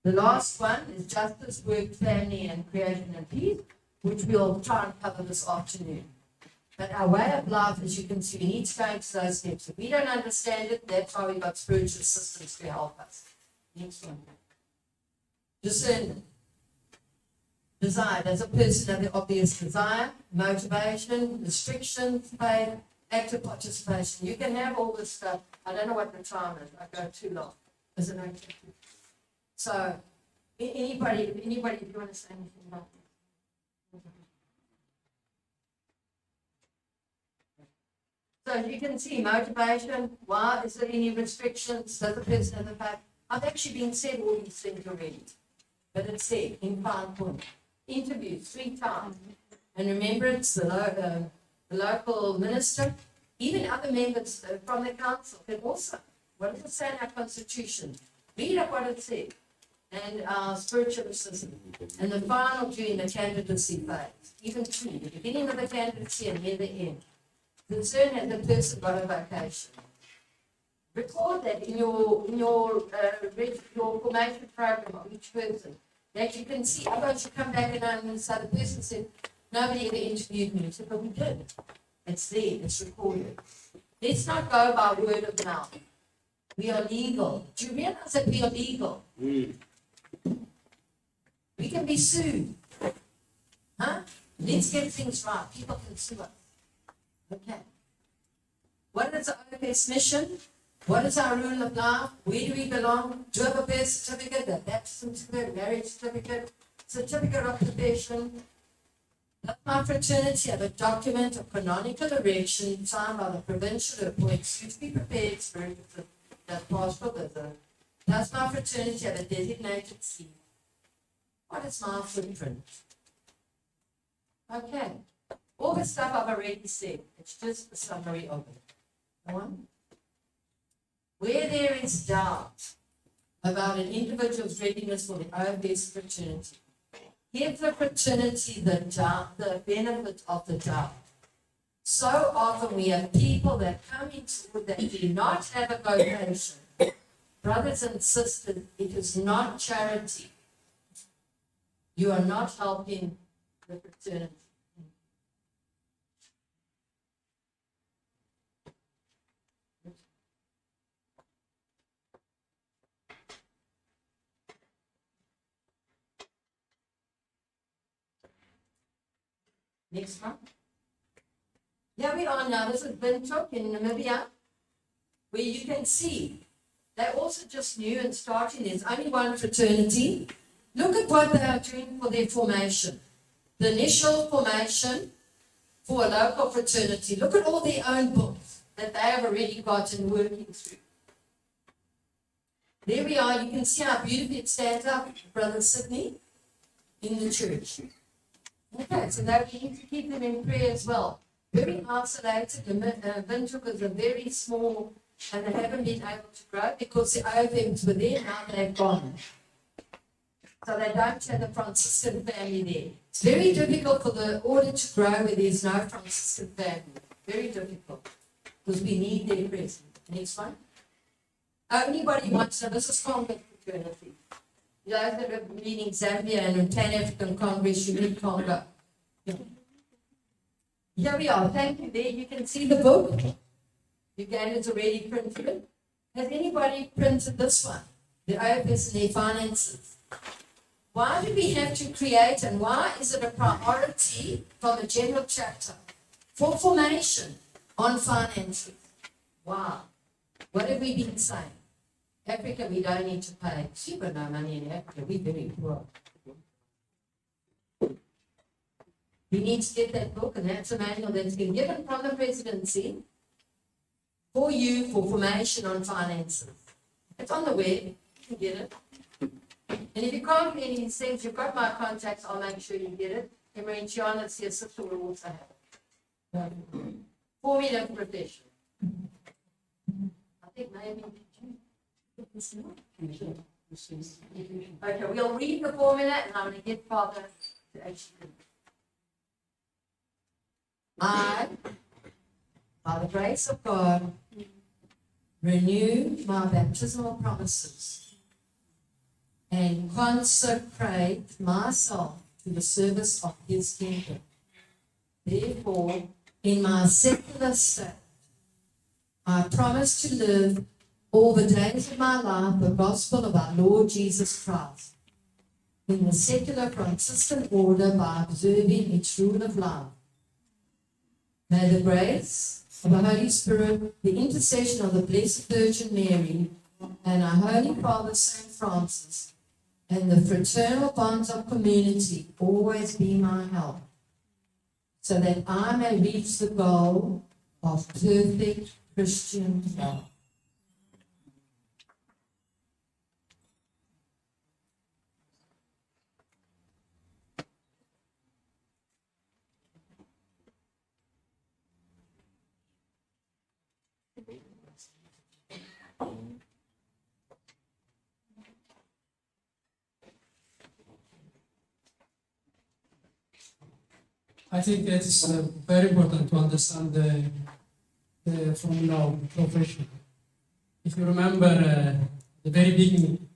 The last one is justice, work, family, and creation and peace, which we'll try and cover this afternoon. But our way of life, as you can see, we need to go into those steps. If we don't understand it, that's why we've got spiritual assistants to help us. Next one. Discernment. Desire. Does a person have the obvious desire, motivation, restrictions, faith, active participation? You can have all this stuff. I don't know what the time is. I go too long. Is it okay? So, anybody, if you want to say anything about this? So as you can see, motivation, why is there any restrictions? Does the person have the fact? I've actually been said all these things already, but it's said in fine point. Interviews 3 times. And remember, it's the local minister, even other members from the council can also. What does it say in our constitution? Read up what it said. And our spiritual assistant. And the final during the candidacy phase, even 2, the beginning of the candidacy and near the end. Concern has the person got a vocation. Record that in your formation program of each person, that you can see. Otherwise, you come back and say the person said, nobody ever interviewed me. I said, but we did. It's there. It's recorded. Let's not go by word of mouth. We are legal. Do you realize that we are legal? We can be sued. Huh? Let's get things right. People can sue us. Okay. What is the OFS mission? What is our rule of law? Where do we belong? Do you have a birth certificate, a baptism certificate, marriage certificate, certificate of occupation? Does my fraternity have a document of canonical erection signed by the provincial appointees to be prepared spirit of the pastoral visit? Does my fraternity have a designated seat? What is my footprint? Okay. All the stuff I've already said. It's just a summary of it. Go on. Where there is doubt about an individual's readiness for the OFS fraternity, give the fraternity the benefit of the doubt. So often we have people that come into that do not have a vocation. Brothers and sisters, it is not charity. You are not helping the fraternity. Next one. Here we are now. This is Windhoek in Namibia, where you can see they're also just new and starting. There's only one fraternity. Look at what they are doing for their formation. The initial formation for a local fraternity. Look at all their own books that they have already got and working through. There we are. You can see how beautifully it stands up, Brother Sydney, in the church. Okay, so that we need to keep them in prayer as well. Very isolated. Windhoek is a very small, and they haven't been able to grow because the OFMs were there, now they've gone. So they don't have the Franciscan family there. It's very difficult for the order to grow where there's no Franciscan family. Very difficult because we need their presence. Next one. Anybody wants to know, this is Congo fraternity. You guys that are meeting Zambia and Pan-African Congress, you need Congo. Yeah. Here we are. Thank you. There you can see the book. Uganda's already printed it. Has anybody printed this one? The OFS and their finances. Why do we have to create and why is it a priority from the general chapter for formation on finances? Wow. What have we been saying? Africa, we don't need to pay super no money in Africa. We're very poor. We need to get that book, and that's a manual that's been given from the presidency for you for formation on finances. It's on the web. You can get it. And if you can't get any things, you've got my contacts. I'll make sure you get it. Emery and Tiana's here, sister will also have it. Formula profession. I think maybe. Okay, we'll read the formula and I'm going to get Father to actually. I, by the grace of God, renew my baptismal promises and consecrate myself to the service of His kingdom. Therefore, in my secular state, I promise to live all the days of my life the gospel of our Lord Jesus Christ, in the secular Franciscan order by observing its rule of love. May the grace of the Holy Spirit, the intercession of the Blessed Virgin Mary, and our Holy Father Saint Francis, and the fraternal bonds of community always be my help, so that I may reach the goal of perfect Christian love. I think that is very important to understand the formula of profession. If you remember the very beginning,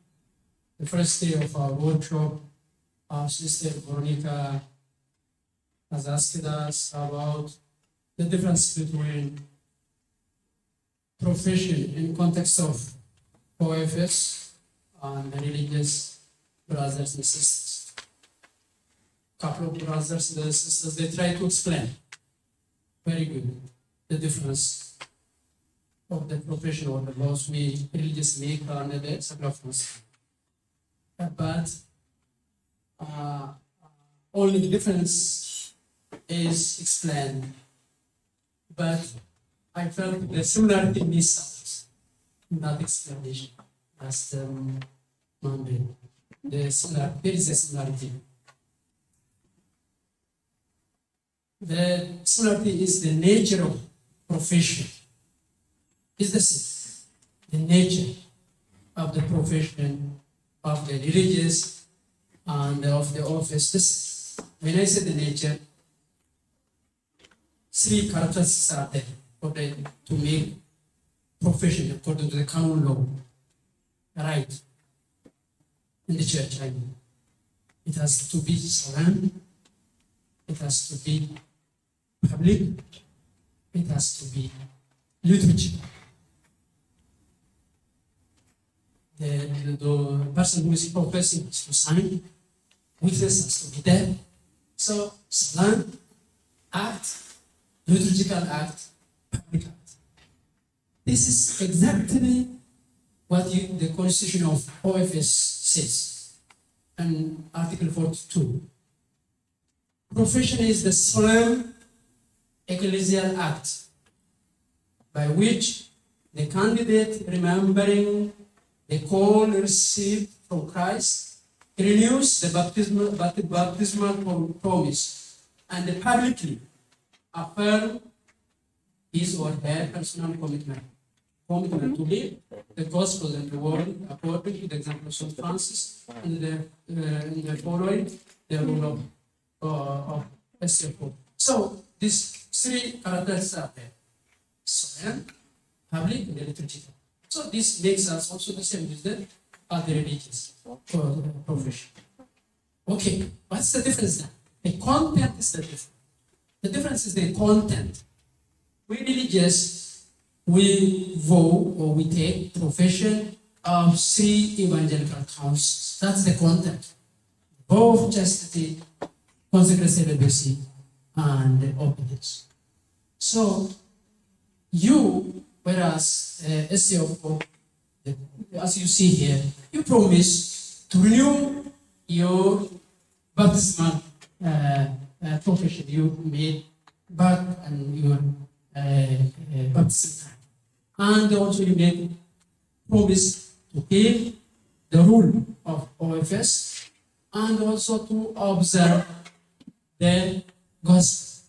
the first day of our workshop, our sister Veronica has asked us about the difference between profession in context of OFS and the religious brothers and sisters. Couple of brothers and sisters, they try to explain very good the difference of the profession or the laws we religious make and the sacrifice. But only the difference is explained. But I felt the similarity missed out in that explanation last Monday. There is a similarity. The similarity is the nature of profession. Is the same. The nature of the profession of the religious and of the office. When I say the nature, three characteristics are there for to make profession according to the canon law right in the church. I mean, it has to be solemn. It has to be public, it has to be liturgical. The person who is professing has to sign, witness has to be there. So, solemn act, liturgical act, public act. This is exactly what the Constitution of OFS says in Article 42. Profession is the solemn ecclesial act by which the candidate, remembering the call received from Christ, renews the baptismal promise and publicly affirm his or her personal commitment to live the gospel in the world according to the example of St. Francis and the following the rule of SFO. So these three characters are there: solemn, public, and liturgical. So this makes us also the same with the other religious profession. Okay, what's the difference then? The content is the difference. The difference is the content. We religious, we vow or we take profession of three evangelical councils. That's the content. Vow of chastity, consecrated celibacy, and obedience. So, you, whereas SCO, as you see here, you promise to renew your baptismal profession you made back and your baptism time. And also you made promise to give the rule of OFS and also to observe the gospel.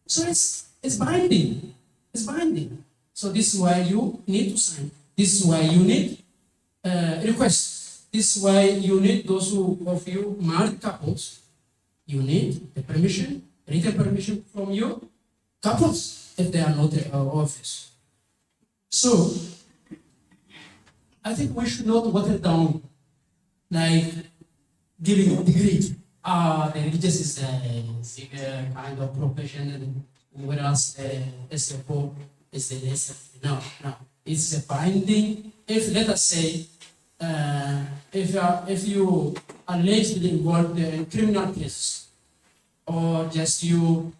So it's binding. It's binding. So this is why you need to sign. This is why you need request. This is why you need those of you married couples. You need the permission, written permission from your couples if they are not in our office. So I think we should not water down like giving a degree. The religious is a kind of profession, whereas the SFO is the lesser. No. It's a binding. If let us say if you are allegedly involved in criminal cases, or just you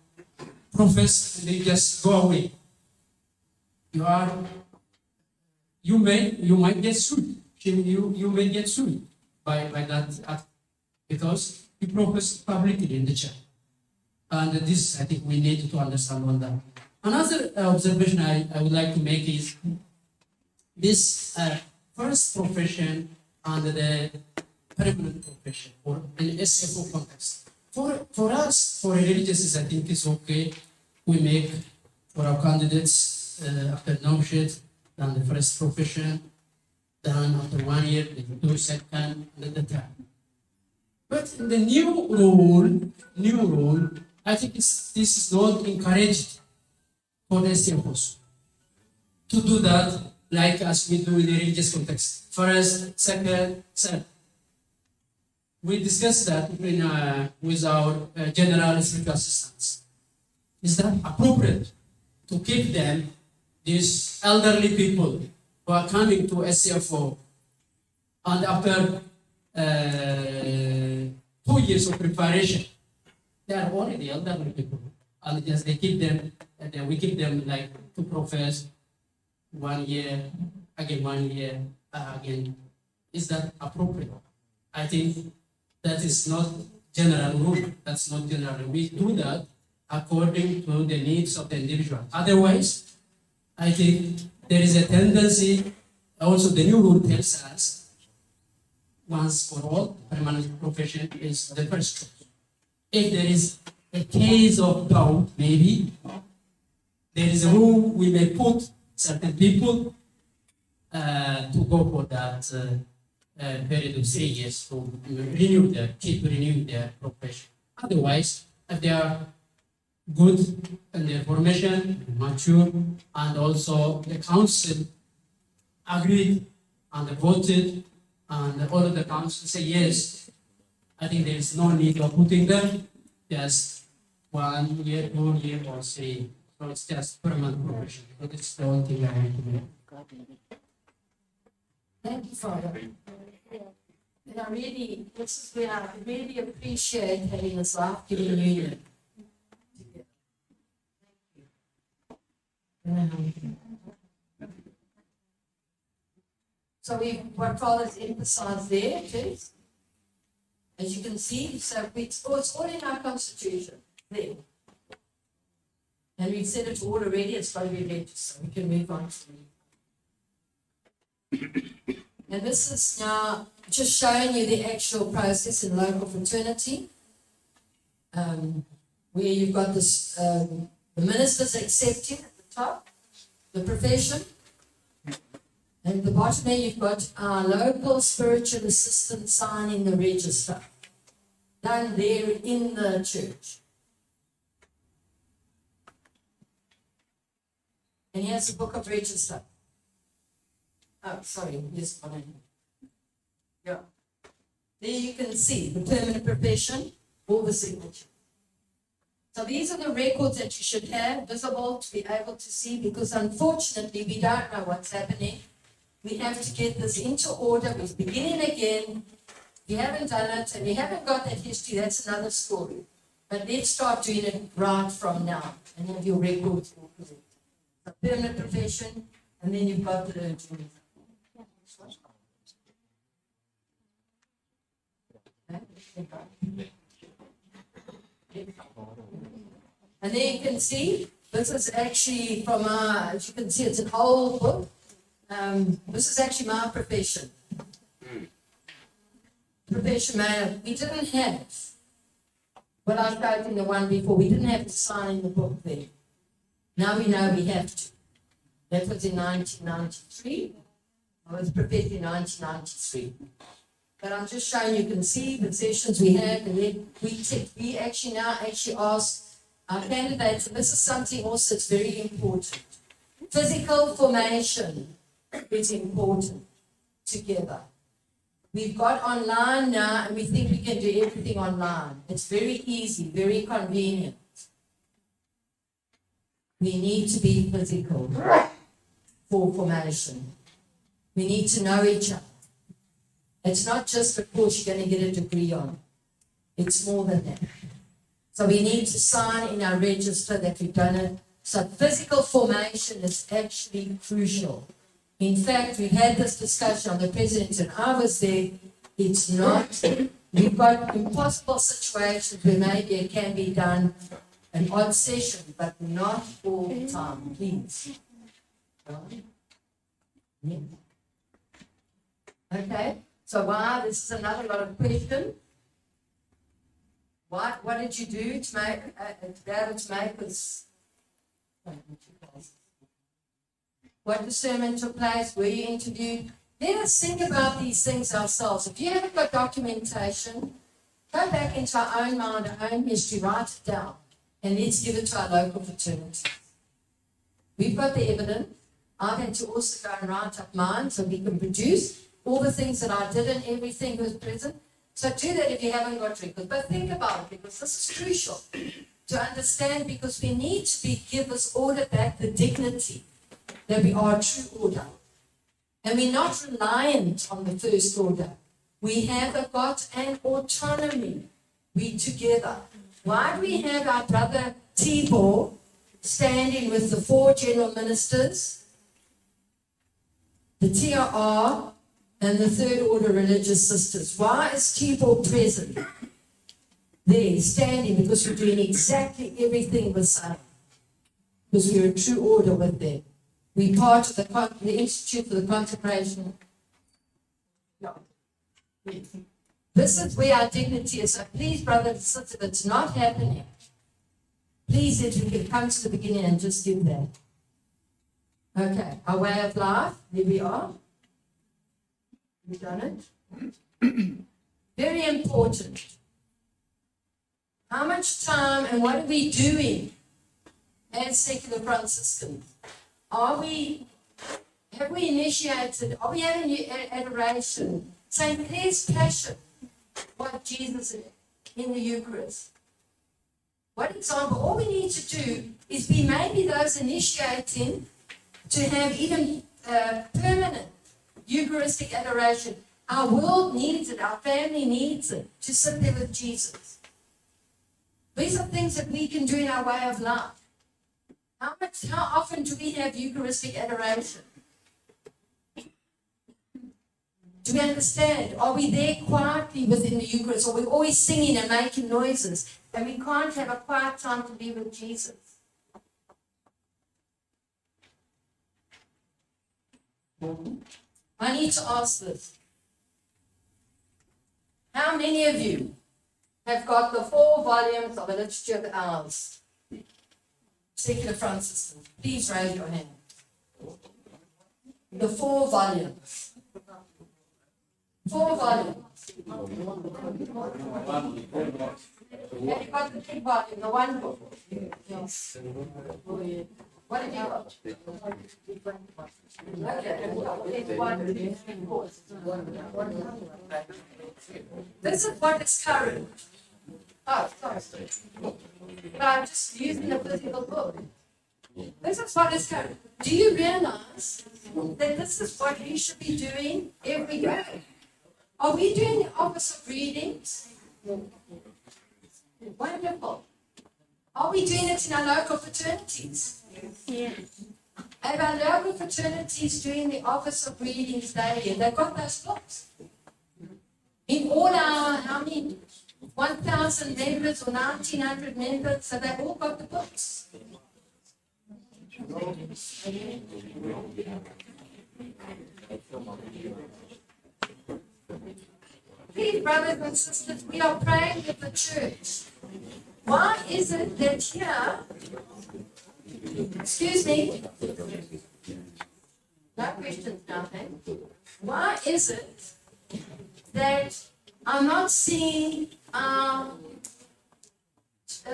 profess and they just go away, you might get sued. You may get sued by that act because you profess publicly in the church. And this, I think, we need to understand on that. Another observation I would like to make is this first profession and the permanent profession, or in SFO context. For us, for religious, I think it's okay. We make for our candidates after negotiate, then the first profession, then after 1 year, they do second, and then the third. But in the new rule, I think this is not encouraged for the SFOs to do that like as we do in the religious context. First, second, third. We discussed that with our general spiritual assistants. Is that appropriate to keep them, these elderly people who are coming to SCFO, and after 2 years of preparation, they are already elderly people, and just they keep them, and we keep them like to profess 1 year, again 1 year, again. Is that appropriate? I think that is not general rule. That's not general rule. We do that according to the needs of the individual. Otherwise, I think there is a tendency, also the new rule tells us, once for all, permanent profession is the first choice. If there is a case of doubt, maybe, there is a room we may put certain people to go for that period of 3 years to keep renewing their profession. Otherwise, if they are good in their formation, mature, and also the council agreed and voted, and all of the council say yes, I think there is no need of putting them just 1 year, 2 year, or 3. So it's just permanent profession. So this is the only thing I want to make. Thank you, Father. And this is where I really appreciate having this life-giving union. So what Father's emphasized there, please. As you can see, so it's all in our constitution, there. And we've said it all already, it's got to be registered, so we can move on to it. And this is now just showing you the actual process in local fraternity, where you've got this, the ministers accepting at the top, the profession, and at the bottom there you've got our local spiritual assistant signing the register, done there in the church. And here's the book of register. Oh, sorry, here's one. Yeah. There you can see the permanent profession, all the signatures. So these are the records that you should have visible to be able to see, because unfortunately we don't know what's happening. We have to get this into order. We're beginning again. If you haven't done it and you haven't got that history, that's another story. But let's start doing it right from now and have your records all correct. The permanent profession, and then you've got the and there you can see, this is actually from our, as you can see, it's an old book. This is actually my profession. Profession manual. We didn't have, what I showed in the one before, we didn't have to sign the book there. Now we know we have to. That was in 1993. I was professed in 1993. But I'm just showing you can see the sessions we have, and then we actually ask our candidates, and this is something also that's very important. Physical formation is important together. We've got online now, and we think we can do everything online. It's very easy, very convenient. We need to be physical for formation. We need to know each other. It's not just a course you're going to get a degree on. It's more than that. So we need to sign in our register that we've done it. So physical formation is actually crucial. In fact, we've had this discussion on the president and I was there. It's not, we've got impossible situations where maybe it can be done an odd session, but not all the time, please. Yeah. Okay, so why, this is another lot of question. What did you do to make, to be able to make this? What discernment took place? Were you interviewed? Let us think about these things ourselves. If you haven't got documentation, go back into our own mind, our own history, write it down, and let's give it to our local fraternities. We've got the evidence. I've had to also go and write up mine so we can produce all the things that I did and everything was present. So do that if you haven't got records. But think about it, because this is crucial to understand, because we need to give this order back the dignity that we are a true order. And we're not reliant on the first order. We have got an autonomy. We together. Why do we have our brother Tibor standing with the 4 general ministers, the TRR, and the third order religious sisters? Why is Tibor present there, standing? Because we're doing exactly everything the same. Because we're a true order with them. We're part of the Institute for the Consecration. No. This is where our dignity is. So please, brothers and sisters, if it's not happening, please, if we can come to the beginning and just do that. Okay, our way of life, here we are. We've done it. Very important. How much time and what are we doing as secular Franciscans? Have we initiated, are we having adoration? St. Clair's Passion, what Jesus is in the Eucharist. What example? All we need to do is be maybe those initiating to have even permanent Eucharistic adoration. Our world needs it, our family needs it, to sit there with Jesus. These are things that we can do in our way of life. How often do we have Eucharistic adoration? Do we understand? Are we there quietly within the Eucharist? Or are we always singing and making noises? And we can't have a quiet time to be with Jesus. I need to ask this. How many of you have got the 4 volumes of the Literature of the Hours? Secular Franciscan, please raise your hand. The 4 volumes. 4 volumes. Have you got the big volume, the one book? Yes. What have you got? Okay. This is what is current. Oh, sorry. But I'm just using a physical book. This is what is current. Do you realize that this is what you should be doing every day? Are we doing the office of readings? Wonderful. Are we doing it in our local fraternities? Yes. Have our local fraternities doing the office of readings daily? And they've got those books. In all our, how many? 1,000 members or 1,900 members, so they've all got the books. Please, brothers and sisters, we are praying with the church. Why is it that here, excuse me, no questions now, thank you. Why is it that I'm not seeing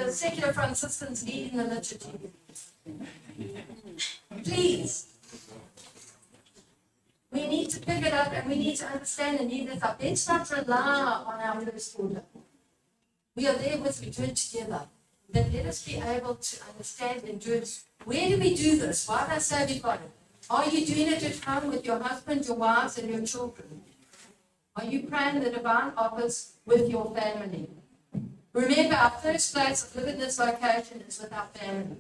secular Franciscans leading the liturgy? Please. We need to pick it up and we need to understand and lead this up. Let's not rely on our first order. We are there with, we do it together. Then let us be able to understand and do it. Where do we do this? Why do I say we got it? Are you doing it at home with your husband, your wives, and your children? Are you praying the divine office with your family? Remember, our first place of living this location is with our family.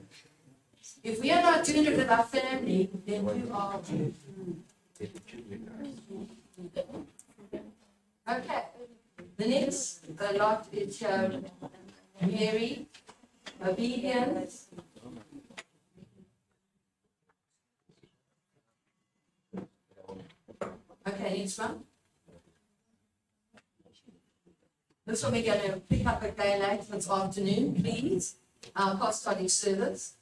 If we are not doing it with our family, then who are we? Okay. The next lot is Mary, obedience. Okay, next one. This one we're going to pick up again later this afternoon, please. Our apostolic service.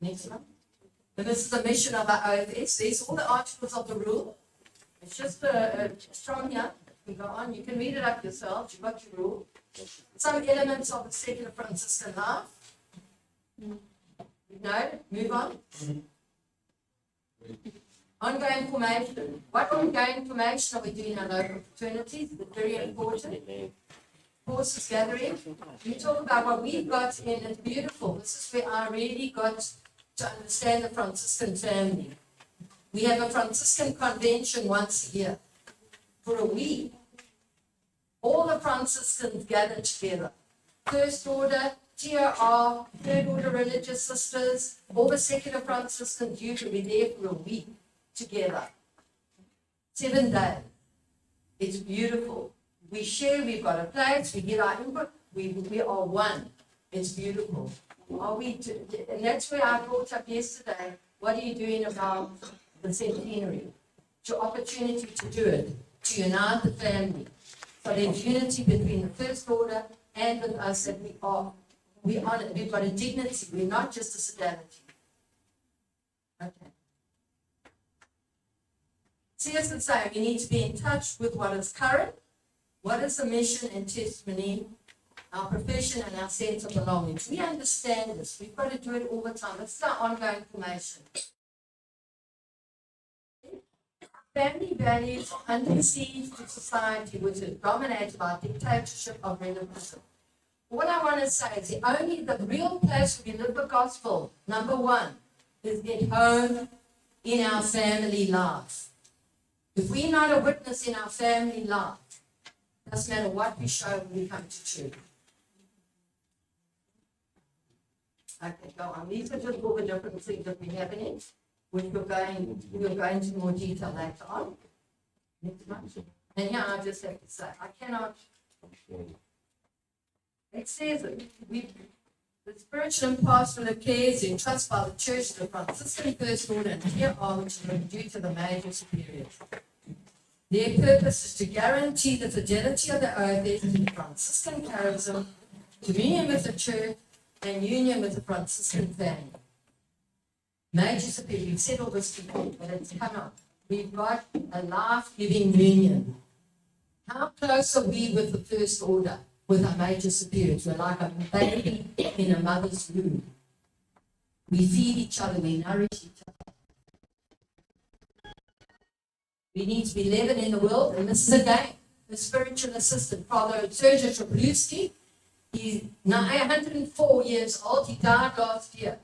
Next one. And this is the mission of our OFS. There's all the articles of the rule. It's just strong here. We go on. You can read it up yourself. You've got your rule. Some elements of the secular Franciscan life. No, move on. Ongoing formation. What ongoing formation are we doing in our local fraternities? It's very important. Forces gathering. We talk about what we've got in. It's beautiful. This is where I really got to understand the Franciscan family. We have a Franciscan convention once a year for a week. All the Franciscans gather together. First order, TRR, third order religious sisters, all the secular Franciscans usually there for a week together. 7 days. It's beautiful. We share, we've got a place, we get our input, we are one. It's beautiful. And that's where I brought up yesterday, what are you doing about the centenary? It's your opportunity to do it, to unite the family. So there's unity between the first order and with us that we honor. We've got a dignity, we're not just a sodality. Okay. CS would say we need to be in touch with what is current, what is the mission and testimony, our profession and our sense of belonging. We understand this. We've got to do it all the time. It's our ongoing formation. Family values are under siege to society which is dominated by dictatorship of relativism. What I want to say is the real place where we live the gospel, number one, is at home in our family life. If we're not a witness in our family life, it doesn't matter what we show when we come to church. Okay, go on. These are just all the different things that we have in it, which we'll go into more detail later on. Next one. And here I just have to say, I cannot. It says it. The spiritual and pastoral affairs entrusted by the church to the Franciscan First Order and here are which are due to the major superiors. Their purpose is to guarantee the fidelity of the OFS to the Franciscan charism, communion with the church, and union with the Franciscan family. Major superior, we've said all this before, but it's come up. We've got a life-giving union. How close are we with the First Order? With our major superiors. We're like a baby in a mother's womb. We feed each other, we nourish each other. We need to be leaven in the world, and this is again the spiritual assistant, Father Sergio Trabluski. He's now 104 years old, he died last year.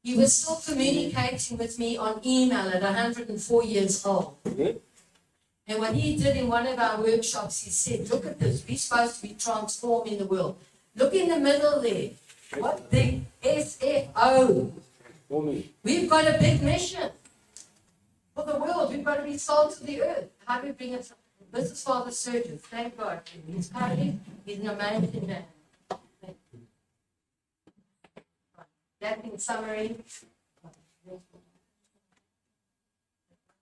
He was still communicating with me on email at 104 years old. And what he did in one of our workshops, he said, look at this, we're supposed to be transforming the world. Look in the middle there. What big SFO. We've got a big mission for the world. We've got to be salt of the earth. How do we bring it? This is Father Sergio. Thank God. He's holy. He's an amazing man. That in summary.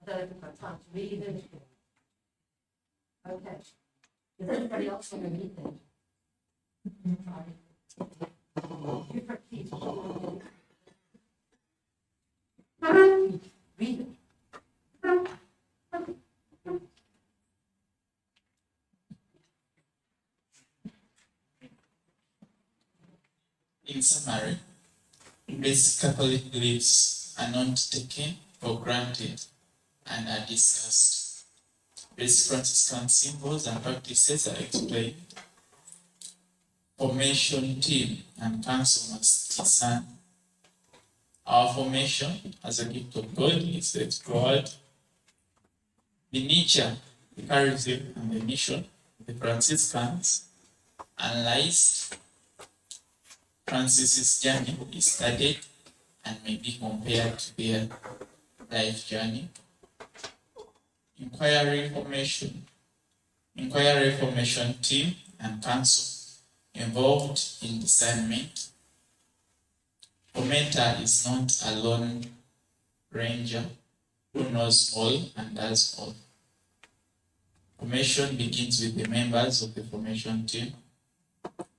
I don't have got time to read it. Okay. Does anybody else want to read that? You please. Read it. In summary, basic Catholic beliefs are not taken for granted and are discussed. Basic Franciscan symbols and practices are explained. Formation team and council must discern. Our formation as a gift of God is explored. The nature the charism and the mission of the Franciscans, analyzed Francis's journey is studied and may be compared to their life journey. Inquiry Formation Team and Council involved in discernment. Commenter is not a lone ranger who knows all and does all. Formation begins with the members of the formation team.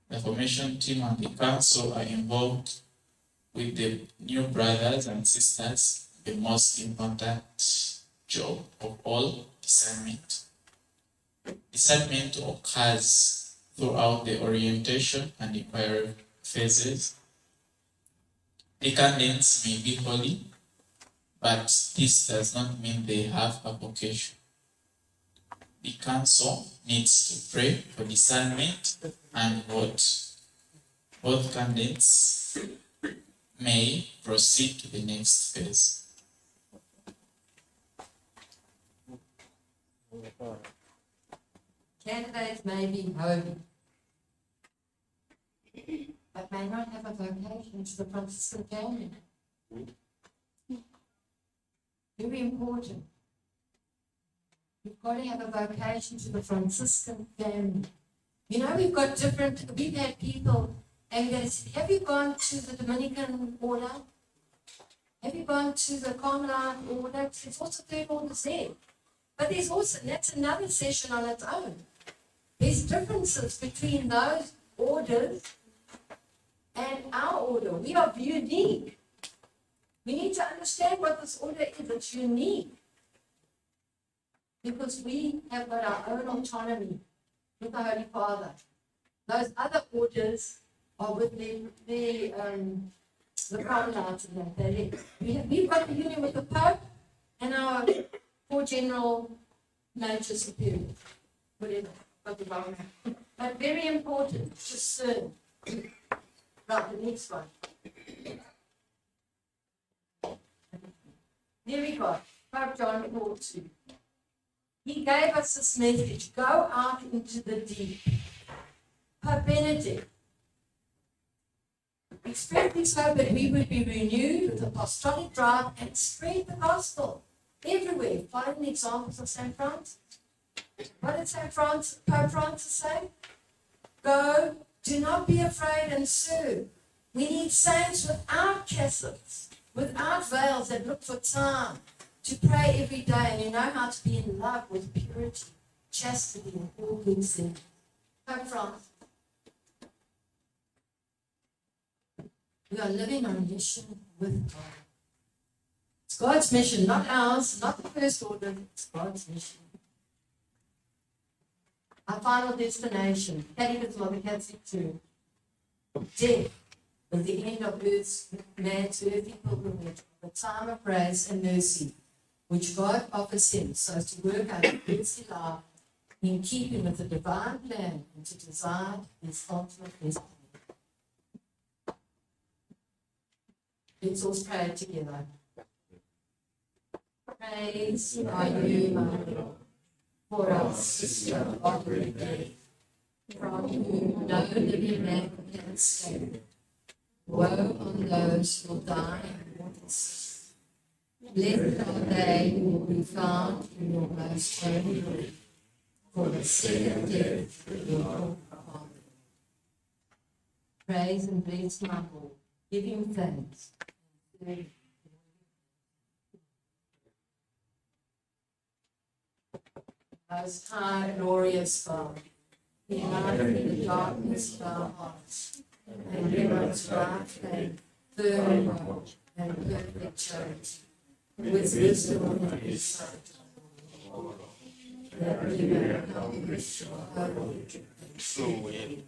The formation team and the council are involved with the new brothers and sisters, the most important job of all, discernment. Discernment occurs throughout the orientation and inquiry phases. The candidates may be holy, but this does not mean they have a vocation. The council needs to pray for discernment and vote. Both candidates may proceed to the next phase. Candidates may be holy, but may not have a vocation to the Franciscan family. Very important. You've got to have a vocation to the Franciscan family. You know, we've had people, and they said, have you gone to the Dominican order? Have you gone to the Carmelite order? There's also third orders there. But there's also, that's another session on its own. There's differences between those orders and our order. We are unique. We need to understand what this order is. It's unique. Because we have got our own autonomy with the Holy Father. Those other orders are with the Carmelites and that. We've got the union with the Pope and our four general nature superiors. Whatever. But very important, discern. Right, the next one. There we go. Pope John Paul II. He gave us this message, go out into the deep. Pope Benedict expressed his hope that we would be renewed with apostolic drive and spread the gospel everywhere, following the examples of St. Francis. What did Pope Francis say? Go, do not be afraid and serve. We need saints without cassocks, without veils that look for time, to pray every day, and you know how to be in love with purity, chastity, and all good things. Pope Francis. We are living on a mission with God. It's God's mission, not ours, not the first order, it's God's mission. Our final destination, Catechism of the Catholic Church. Death is the end of man's earthly pilgrimage, the time of grace and mercy, which God offers him so as to work out a earthly life in keeping with the divine plan and to design his ultimate destiny. Let's all pray together. Praise are you, my Lord, for us who are already dead, from whom no living man can escape. Woe on those who will die in mortal sin. Blessed are they who will be found in your most holy name, for the sin of death will not harm them. Praise and bless my Lord. Give him thanks. Most high, glorious God, unite in the darkness of our hearts, and give us right faith, firm hope, and perfect charity, with wisdom and insight, that we may accomplish your holy and true will.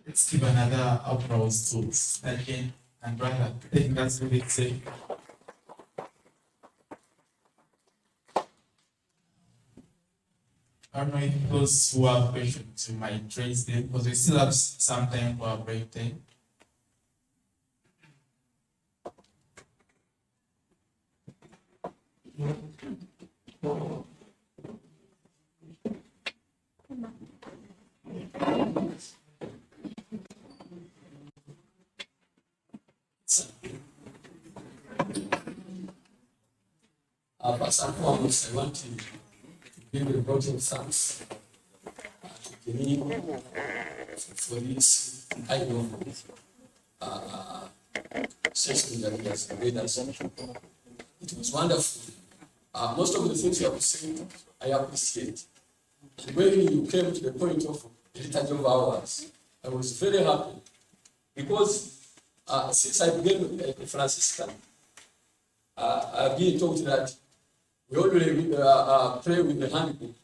Let's give another applause to Sergeant and brother. I think that's what it said. I don't know if those who have questions you might raise them because we still have some time for our break time. First and foremost, I want to give a vote of thanks to Kenny for this kind of session that he has made us. It was wonderful. Most of the things you have said, I appreciate. And when you came to the point of the liturgy of hours, I was very happy because since I began the Franciscan, I've been told that we already pray with the handbook.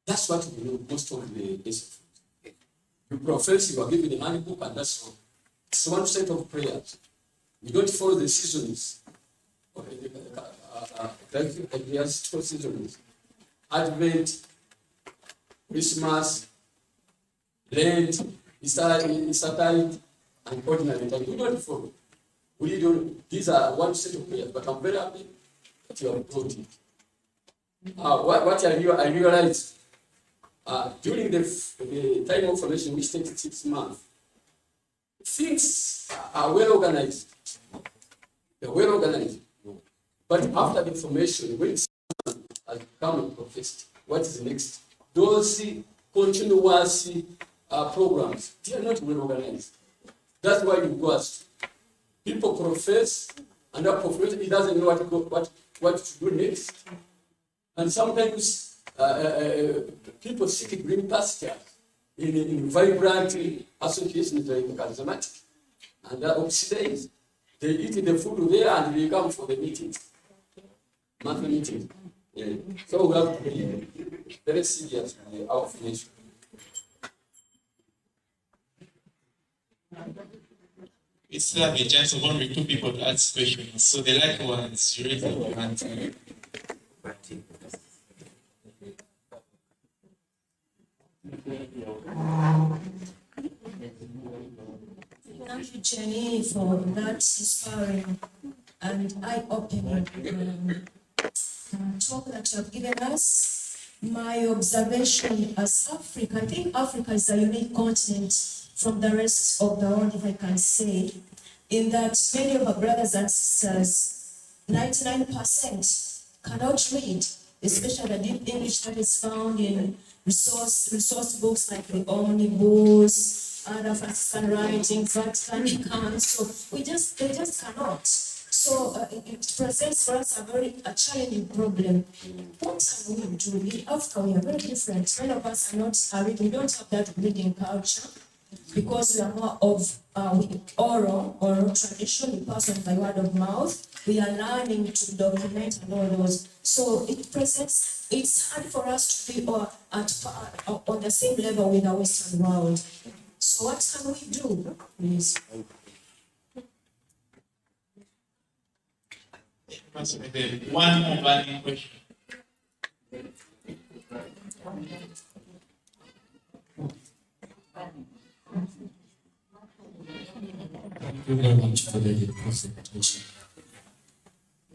That's what we know most of the days. You profess, you are given the handbook, and that's all. It's one set of prayers. You don't follow the seasons. There's 2 seasons: Advent, Christmas, Lent, Eastertide, and ordinary time. You don't follow. We don't. These are one set of prayers, but I'm very happy that you have brought it. What I realized during the time of formation, which takes 6 months, things are well organized. They're well organized. But after the formation, when someone has become a professed, what is next? Those continuous programs, they are not well organized. That's why you go astray. People profess, and that professor, he doesn't know what to do next. And sometimes people seek green pastures in vibrant associations like charismatic. And that oxidates. They eat the food there and they come for the meetings. Monthly meetings. Yeah. So we have to be very serious with our formation. We still have a chance of 1 or 2 people to ask questions. So the lucky ones, you raise your hand. Thank you, Jenny, for that inspiring and eye-opening talk that you have given us. My observation as Africa, I think Africa is a unique continent from the rest of the world, if I can say, in that many of our brothers and sisters, 99% cannot read, especially the deep English that is found in resource books like the Omnibus, other Franciscan writings, Vatican accounts. So they just cannot. So it presents for us a challenging problem. What can we do? In Africa, we are very different. Many of us are not reading. We don't have that reading culture because we are more of oral tradition. We pass on by word of mouth. We are learning to document and all those. So it's hard for us to be on the same level with the Western world. So what can we do, please? One more burning question. Thank you very much for the presentation.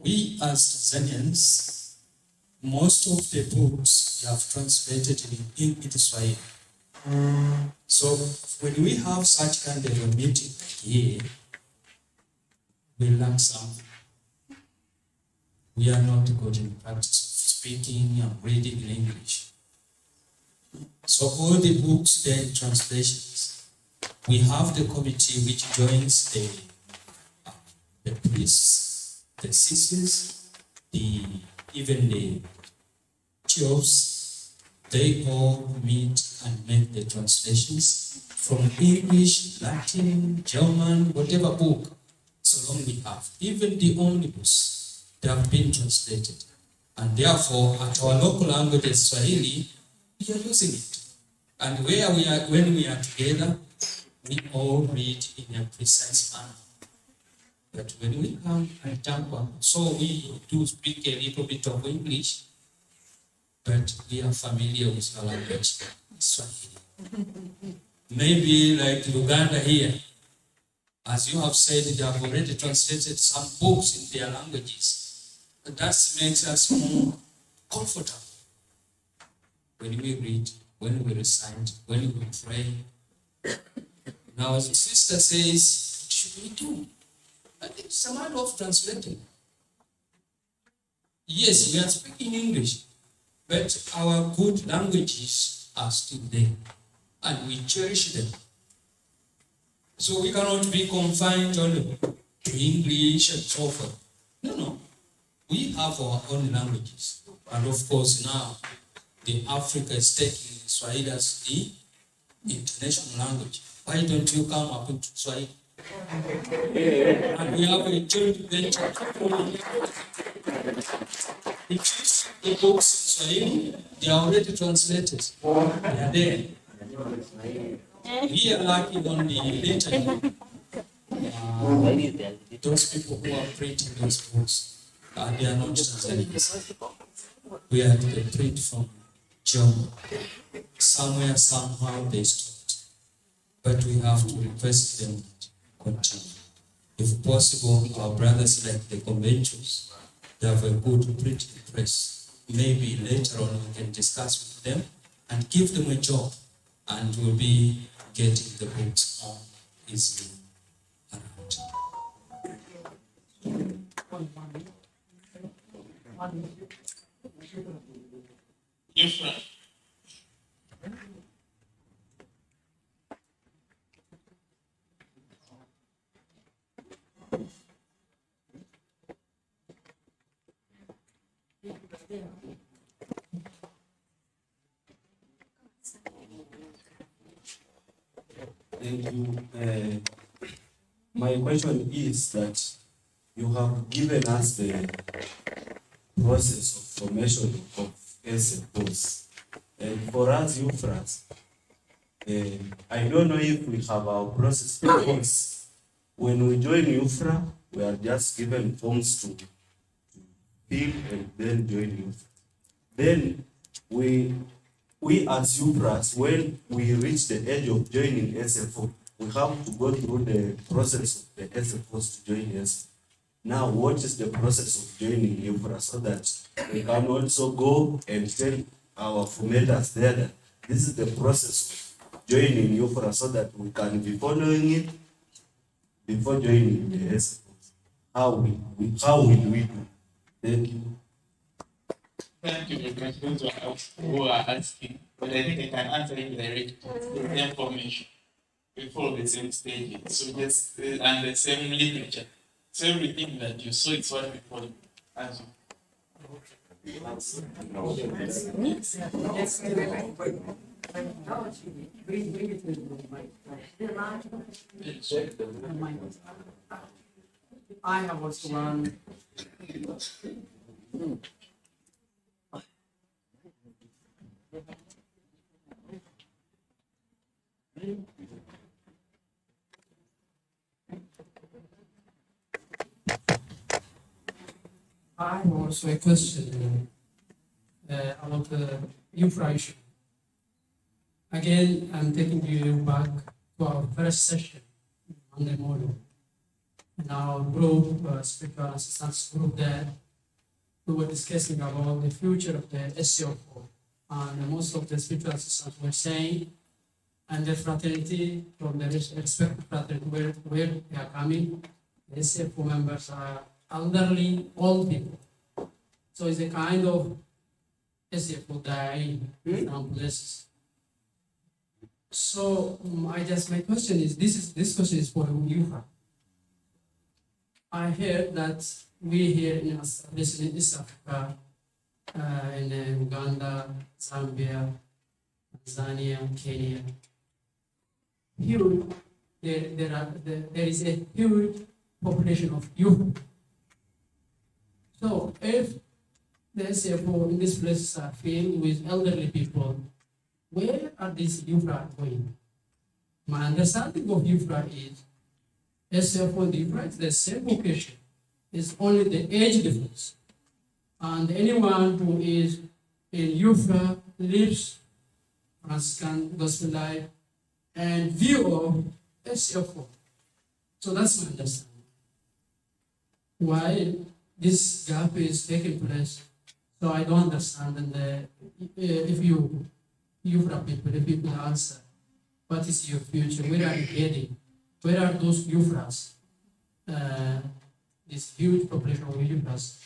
We as Tanzanians, most of the books we have translated in Swahili. So when we have such kind of a meeting here, we learn something. We are not good in practice of speaking and reading in English. So all the books, the translations, we have the committee which joins the priests, the sisters, even the chiefs. They all meet and make the translations from English, Latin, German, whatever book, so long we have. Even the omnibus, they have been translated. And therefore, at our local language, Swahili, we are using it. And where we are, when we are together, we all read in a precise manner. But when we come and jump on, so we do speak a little bit of English, but we are familiar with our language, Swahili. Maybe like Uganda here, as you have said, they have already translated some books in their languages. That makes us more comfortable when we read, when we recite, when we pray. Now, as the sister says, what should we do? I think it's a matter of translating. Yes, we are speaking English, but our good languages are still there, and we cherish them. So we cannot be confined only to English and so forth. No. We have our own languages. And of course now, the Africa is taking Swahili as the international language. Why don't you come up into Swahili? And we have a joint venture. If you the books in Swahili, they are already translated. They are there. We are lucky only later. Those people who are printing those books, they are not Tanzanians. We had the print from John. Somewhere, somehow they stopped. But we have to request them to continue. If possible, our brothers like the conventions, they have a good printing press. Maybe later on we can discuss with them and give them a job, and we'll be getting the books more easily around. Euphra. Thank you. My question is that you have given us the process of formation of SFOs. And for us, UFRAs, I don't know if we have our process because when we join UFRA, we are just given forms to fill and then join UFRA. Then we as UFRAs, when we reach the age of joining SFO, we have to go through the process of the SFOs to join SFO. Now, what is the process of joining UFRA so that we can also go and tell our formators there that this is the process of joining UFRA so that we can be following it before joining the SFOs? How will we do? Thank you. Thank you very much. Those who are asking, but I think I can answer it directly. The same formation. We follow the same stages. So just and the same literature. So everything that you saw is what we follow. As I have also learned I have also a question about the inflation. Again, I'm taking you back to our first session Monday morning. In our group, spiritual assistance group there, we were discussing about the future of the SCO4. And most of the spiritual assistants were saying, and the fraternity, from the respective fraternity where they are coming, the SCO4 members are elderly, old people. So it's a kind of SCO4 dying in some places. So my question is, this question is for you. I heard that we here in East Africa, in Uganda, Zambia, Tanzania, Kenya, there is a huge population of youth. So if the SFO in these places are filled with elderly people, where are these UFRA going? My understanding of UFRA is SF for the UFRA is the same vocation. It's only the age difference. And anyone who is in UFRA lives Franciscan gospel life and view of SF4. So that's my understanding. Why this gap is taking place? So I don't understand. And if you UFRA people, if you can answer, what is your future? Where are you heading? Where are those UFRAs? This huge population of UFRAs.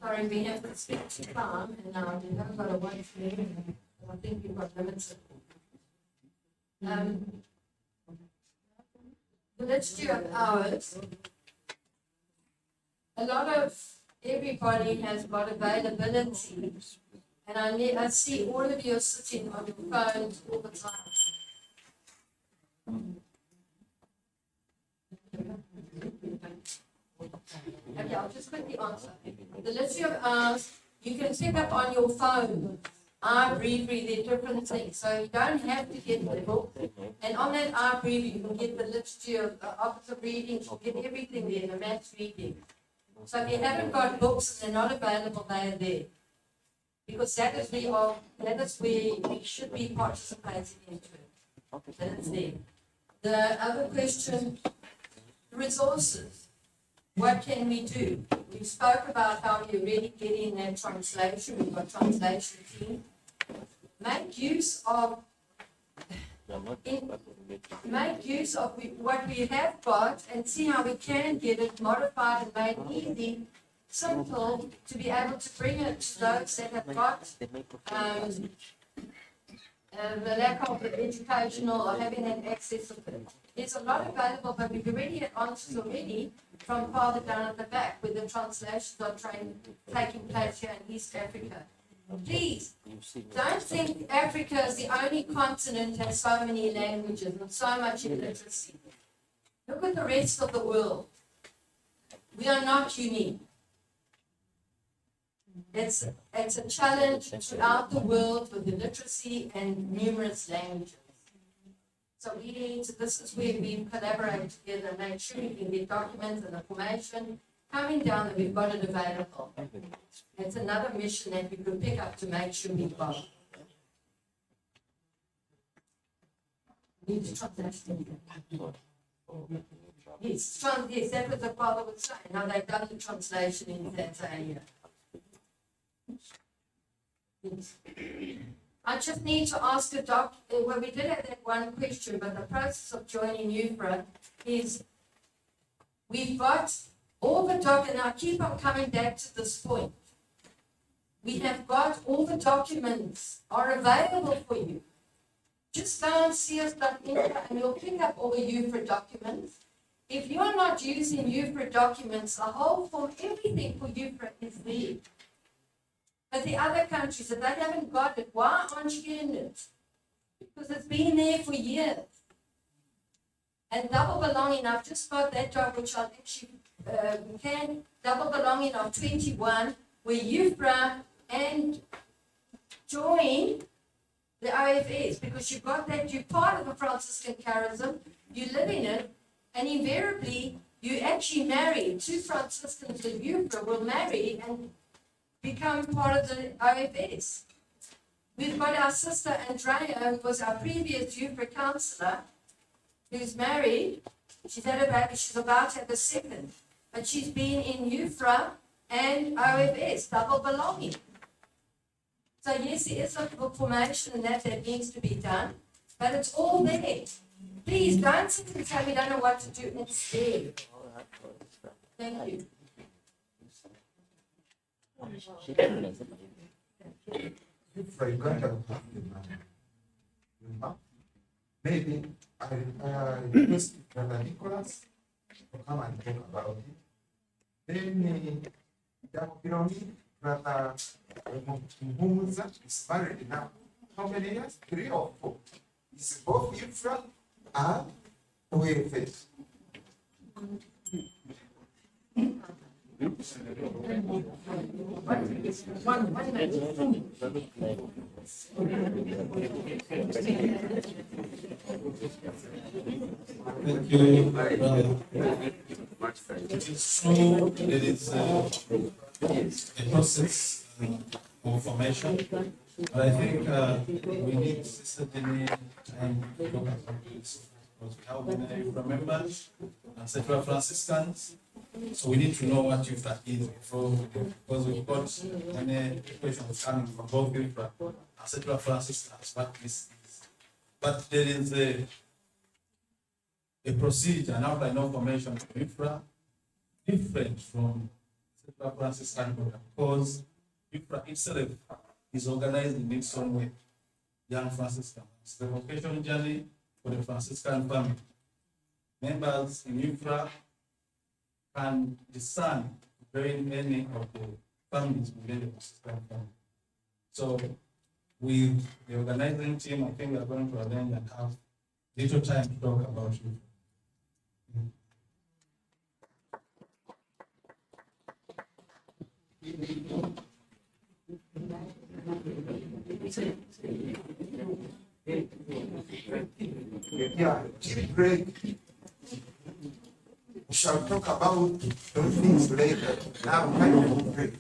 Sorry, we have to speak to Tom, and now we haven't got a one minute. I think we've got limited. The literature of hours, a lot of everybody has got availability, and I see all of you sitting on your phones all the time. Okay, I'll just quickly answer. The literature of hours, you can pick up on your phone. iBreviary, they're different things. So you don't have to get the book. And on that iBreviary, you can get the literature of operative readings, you get everything there, the maths reading. So if you haven't got books and they're not available, they are there. Because that is where we should be participating into it. That is there. The other question, resources. What can we do? We spoke about how we're really getting that translation. We've got translation team. Make use of what we have got and see how we can get it modified and made easy, simple, to be able to bring it to those that have got the lack of educational or having that access of it. There's a lot available, but we've already had answers already from farther down at the back where the translations are taking place here in East Africa. Please, don't think Africa is the only continent that has so many languages and so much illiteracy. Look at the rest of the world. We are not unique. It's a challenge throughout the world with illiteracy and numerous languages. So we need to, this is where we collaborate together and make sure we can get documents and information coming down that we've got it available. It's another mission that we could pick up to make sure we've got it. Need to translate. Yes, that was the father was saying. Now they've done the translation in Tanzania. Yes. I just need to ask the doc, well, we did have that one question, but the process of joining UFRA is we've got all the and I keep on coming back to this point. We have got all the documents are available for you. Just go and see us.info and you'll pick up all the UFRA documents. If you're not using UFRA documents, the whole form, everything for UFRA is there. But the other countries, if they haven't got it, why aren't you getting it? Because it's been there for years. And double belonging, I've just got that job, which I'll actually can, double belonging of 21, where UFRA and join the OFS, because you've got that, you're part of the Franciscan charism, you live in it, and invariably, you actually marry, two Franciscans in UFRA will marry and become part of the OFS. We've got our sister Andrea, who was our previous UFRA councillor, who's married. She's had a baby, she's about to have a second. But she's been in UFRA and OFS, double belonging. So yes, there is a formation and that needs to be done, but it's all there. Please don't sit and say we don't know what to do, it's there. Thank you. If I got a maybe I request Brother Nicholas to come and talk about it. Then Brother Mumuza is married now. How many years? 3 or 4. It's both Ifra and OFS. Thank you, brother. It is true, there is a process of formation, but I think we need certainly time to look at this because we have many IFRA members and secular Franciscans, so we need to know what IFRA is before, because we've got many questions coming from both IFRA and secular Franciscans, what this is. But there is a procedure, an outline of formation for IFRA, different from secular Franciscan program, because IFRA itself is organized in its own way. Young Franciscans, the vocation journey for the Franciscan family. Members in IFRA can discern very many of the families within the Franciscan family. So, with the organizing team, I think we are going to arrange and have little time to talk about IFRA. Yeah, till break. We shall talk about those things later. Now, time for break.